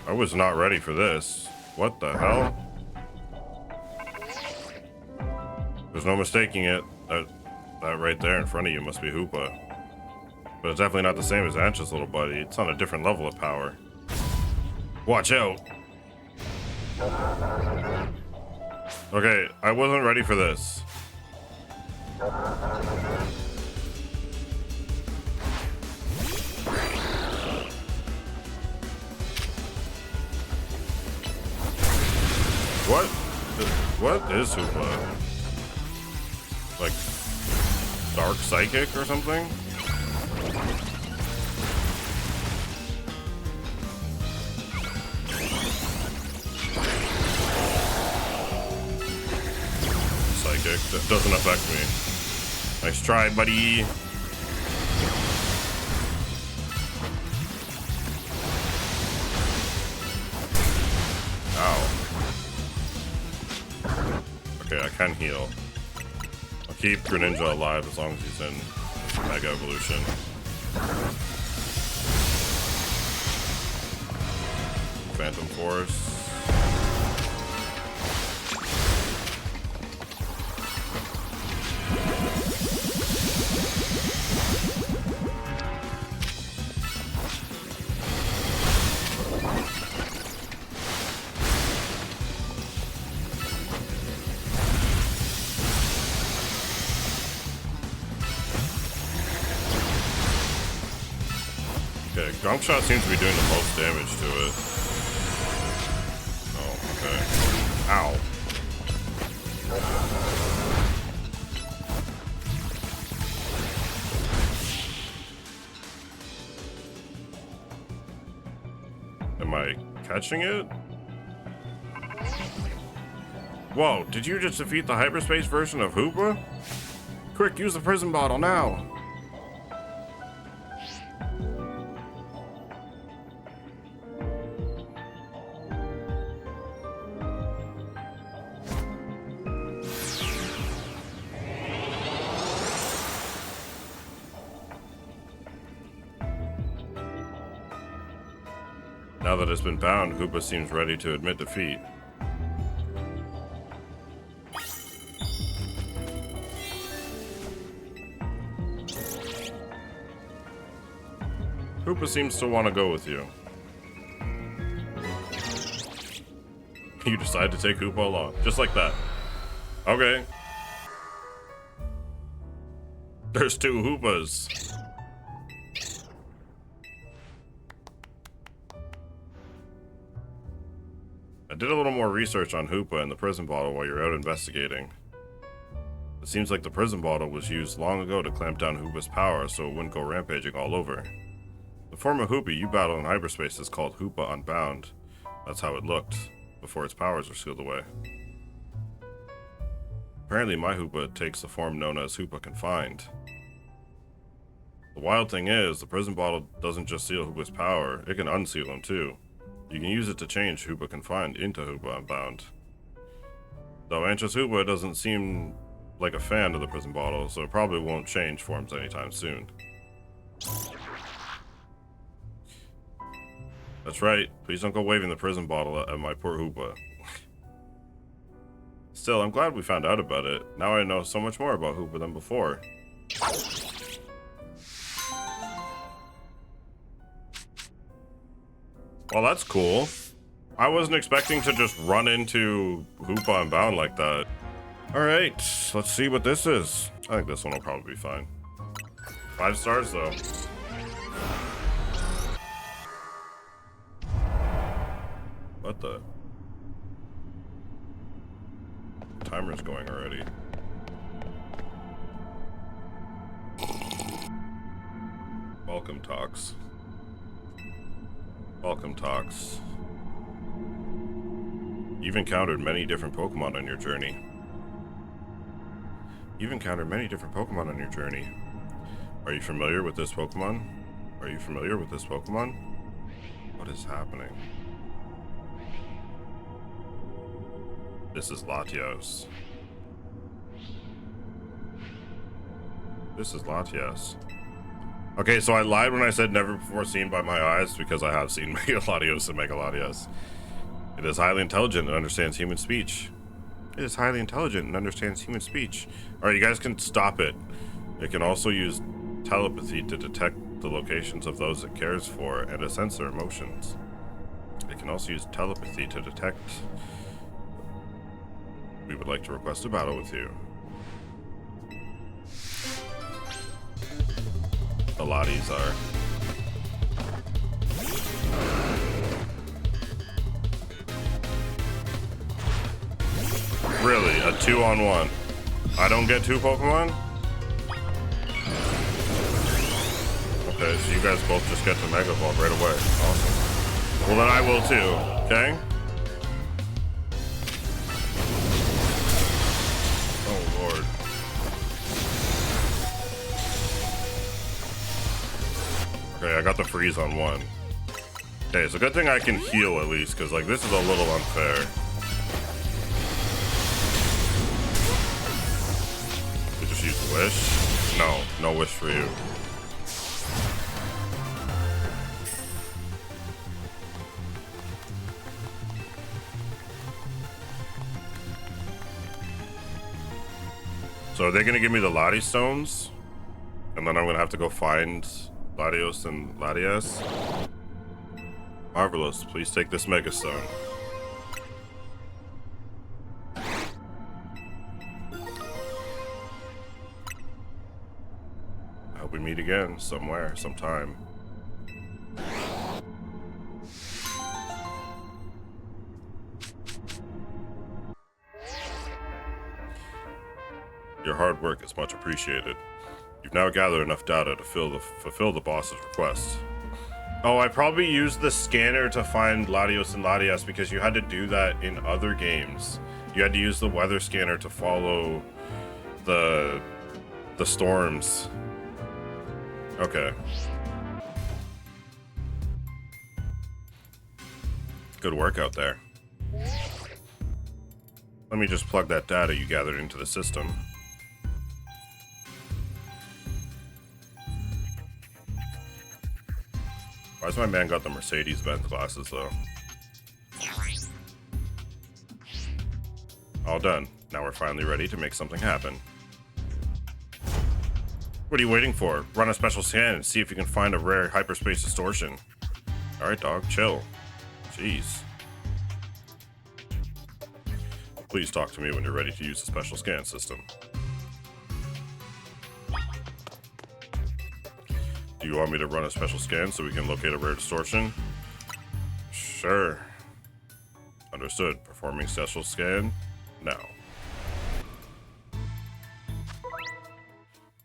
I was not ready for this. What the hell? There's no mistaking it. That right there in front of you must be Hoopa. But it's definitely not the same as Ancha's little buddy. It's on a different level of power. Watch out! Okay, I wasn't ready for this. What is Hoopa? Like dark psychic or something? Psychic, that doesn't affect me. Nice try, buddy. Ow. Okay, I can heal. I'll keep Greninja alive as long as he's in Mega Evolution. Phantom Force. Okay, Gunk Shot seems to be doing the most damage to it. Oh, okay. Ow. Am I catching it? Whoa, did you just defeat the hyperspace version of Hoopa? Quick, use the prison bottle now. Now that it's been bound, Hoopa seems ready to admit defeat. Hoopa seems to want to go with you. You decide to take Hoopa along, just like that. Okay. There's 2 Hoopas. I did a little more research on Hoopa and the prison bottle while you're out investigating. It seems like the prison bottle was used long ago to clamp down Hoopa's power so it wouldn't go rampaging all over. The form of Hoopa you battle in hyperspace is called Hoopa Unbound. That's how it looked, before its powers were sealed away. Apparently my Hoopa takes the form known as Hoopa Confined. The wild thing is, the prison bottle doesn't just seal Hoopa's power, it can unseal him too. You can use it to change Hoopa Confined into Hoopa Unbound. Though Anxious Hoopa doesn't seem like a fan of the prison bottle, so it probably won't change forms anytime soon. That's right, please don't go waving the prison bottle at my poor Hoopa. Still, I'm glad we found out about it. Now I know so much more about Hoopa than before. Well, that's cool. I wasn't expecting to just run into Hoopa Unbound like that. Alright, let's see what this is. I think this one will probably be fine. 5 stars, though. What the? Timer's going already. Welcome, Tox. Welcome, Tox. You've encountered many different Pokemon on your journey. Are you familiar with this Pokemon? What is happening? This is Latios. Okay, so I lied when I said never before seen by my eyes, because I have seen Mega Latios and Mega Latios. It is highly intelligent and understands human speech. Alright, you guys can stop it. It can also use telepathy to detect the locations of those it cares for and to sense their emotions. We would like to request a battle with you. The Lotties are. Really? A 2-on-1? I don't get 2 Pokemon? Okay, so you guys both just get the Mega Ball right away. Awesome. Well, then I will too, okay? Oh, Lord. Okay, I got the freeze on 1. Okay, it's a good thing I can heal at least, because, like, this is a little unfair. We just use Wish? No Wish for you. So are they gonna give me the Lati stones? And then I'm gonna have to go find Latios and Latias? Marvelous, please take this Mega Stone. I hope we meet again, somewhere, sometime. Your hard work is much appreciated. You've now gathered enough data to fulfill the boss's request. Oh, I probably used the scanner to find Latios and Latias because you had to do that in other games. You had to use the weather scanner to follow the storms. Okay. Good work out there. Let me just plug that data you gathered into the system. Why's my man got the Mercedes-Benz glasses though? All done. Now we're finally ready to make something happen. What are you waiting for? Run a special scan and see if you can find a rare hyperspace distortion. Alright dog, chill. Jeez. Please talk to me when you're ready to use the special scan system. Do you want me to run a special scan so we can locate a rare distortion? Sure. Understood. Performing special scan now.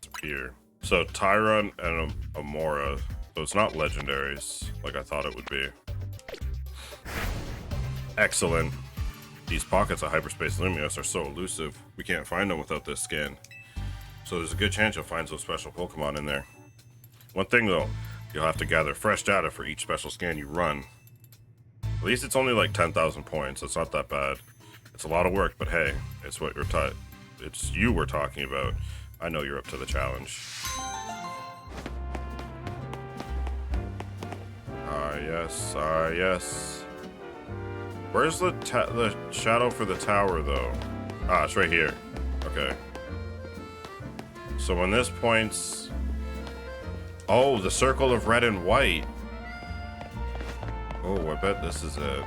Disappear. So Tyron and Amora. So it's not legendaries like I thought it would be. Excellent. These pockets of hyperspace luminous are so elusive, we can't find them without this scan. So there's a good chance you'll find some special Pokemon in there. One thing though, you'll have to gather fresh data for each special scan you run. At least it's only like 10,000 points, it's not that bad. It's a lot of work, but hey, it's what it's you we're talking about. I know you're up to the challenge. Yes, yes. Where's the shadow for the tower, though? Ah, it's right here. Okay. So when this points... Oh, the circle of red and white. Oh, I bet this is it.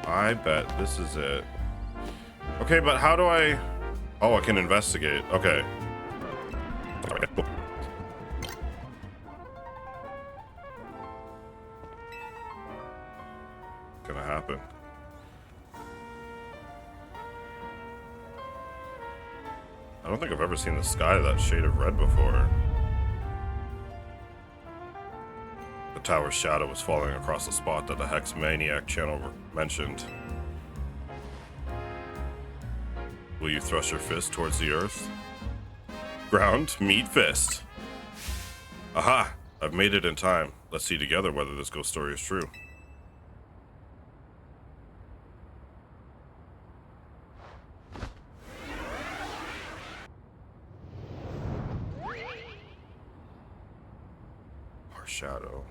I bet this is it. Okay, but how do I... Oh, I can investigate. Okay. Gonna happen. I don't think I've ever seen the sky that shade of red before. The tower's shadow was falling across the spot that the Hex Maniac channel mentioned. Will you thrust your fist towards the earth? Ground, meet fist. Aha! I've made it in time. Let's see together whether this ghost story is true. Shadow.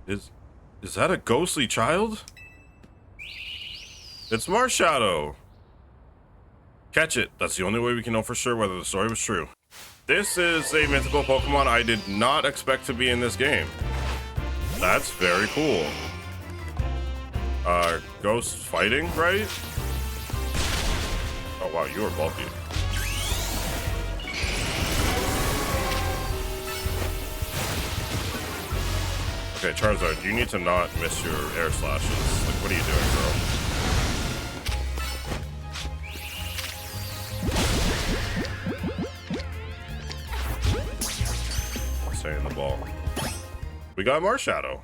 Is that a ghostly child? It's Marshadow. Catch it. That's the only way we can know for sure whether the story was true. This is a mythical Pokemon I did not expect to be in this game. That's very cool. Ghost fighting, right? Oh wow, you are bulky. Okay, Charizard, you need to not miss your air slashes. Like, what are you doing, bro? Stay in the ball. We got Marshadow.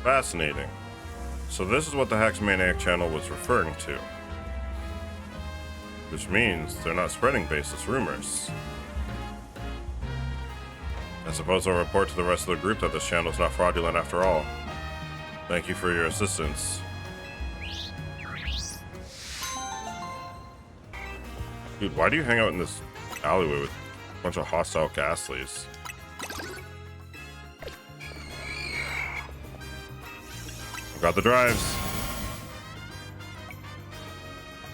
Fascinating. So this is what the Hex Maniac channel was referring to. Which means they're not spreading baseless rumors. I suppose I'll report to the rest of the group that this channel's not fraudulent after all. Thank you for your assistance. Dude, why do you hang out in this alleyway with a bunch of hostile Ghastlies? I got the drives.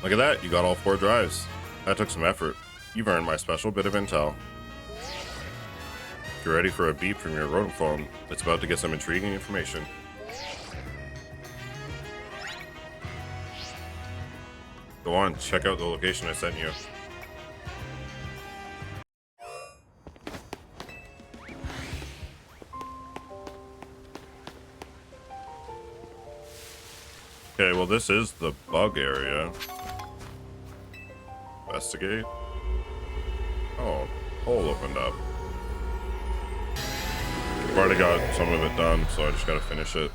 Look at that, you got all 4 drives. That took some effort. You've earned my special bit of intel. If you're ready for a beep from your rodent phone, it's about to get some intriguing information. Go on, check out the location I sent you. Okay, well this is the bug area. Investigate. Oh, hole opened up. I've already got some of it done, so I just gotta finish it.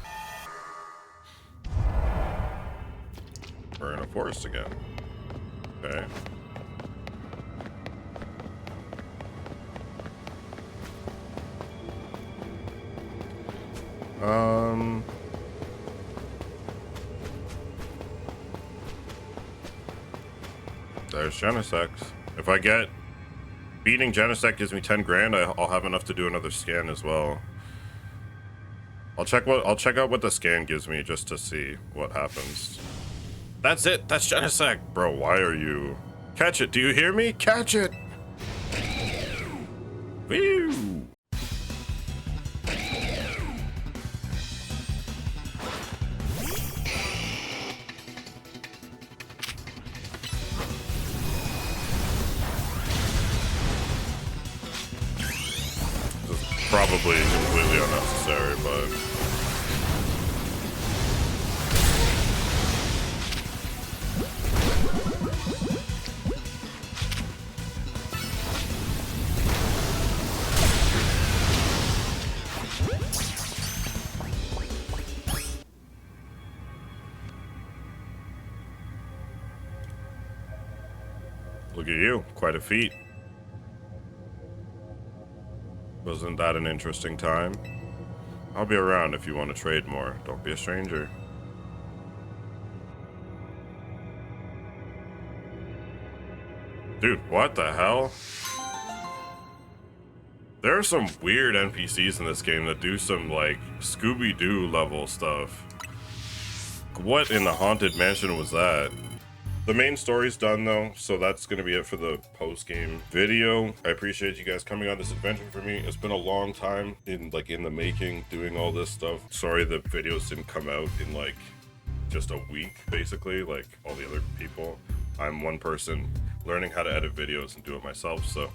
We're in a forest again. Okay. There's Genesect. If I get beating Genesect gives me 10 grand, I'll have enough to do another scan as well. I'll check out what the scan gives me just to see what happens. That's it. That's Genesect. Bro, why are you? Catch it. Do you hear me? Catch it. Woo. Probably completely unnecessary, but look at you, quite a feat. Wasn't that an interesting time? I'll be around if you want to trade more. Don't be a stranger. Dude, what the hell? There are some weird NPCs in this game that do some, like, Scooby-Doo level stuff. What in the Haunted Mansion was that? The main story's done though, so that's gonna be it for the post-game video. I appreciate you guys coming on this adventure for me. It's been a long time in the making, doing all this stuff. Sorry the videos didn't come out in like just a week, basically, like all the other people. I'm one person learning how to edit videos and do it myself, so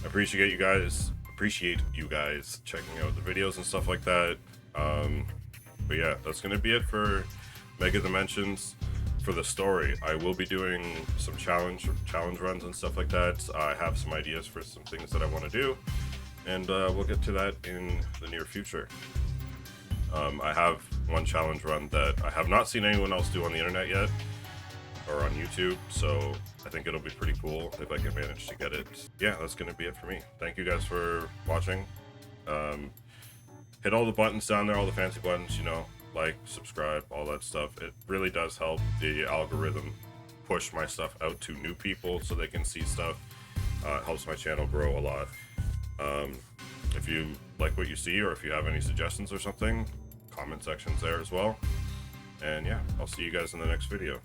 I appreciate you guys checking out the videos and stuff like that. But yeah, that's gonna be it for Mega Dimensions. For the story, I will be doing some challenge runs and stuff like that. I have some ideas for some things that I want to do, and we'll get to that in the near future. I have one challenge run that I have not seen anyone else do on the internet yet, or on YouTube, so I think it'll be pretty cool if I can manage to get it. Yeah, that's going to be it for me. Thank you guys for watching. Hit all the buttons down there, all the fancy buttons, you know, like, subscribe, all that stuff. It really does help the algorithm push my stuff out to new people so they can see stuff. It helps my channel grow a lot. If you like what you see, or if you have any suggestions or something, comment section's there as well. And yeah, I'll see you guys in the next video.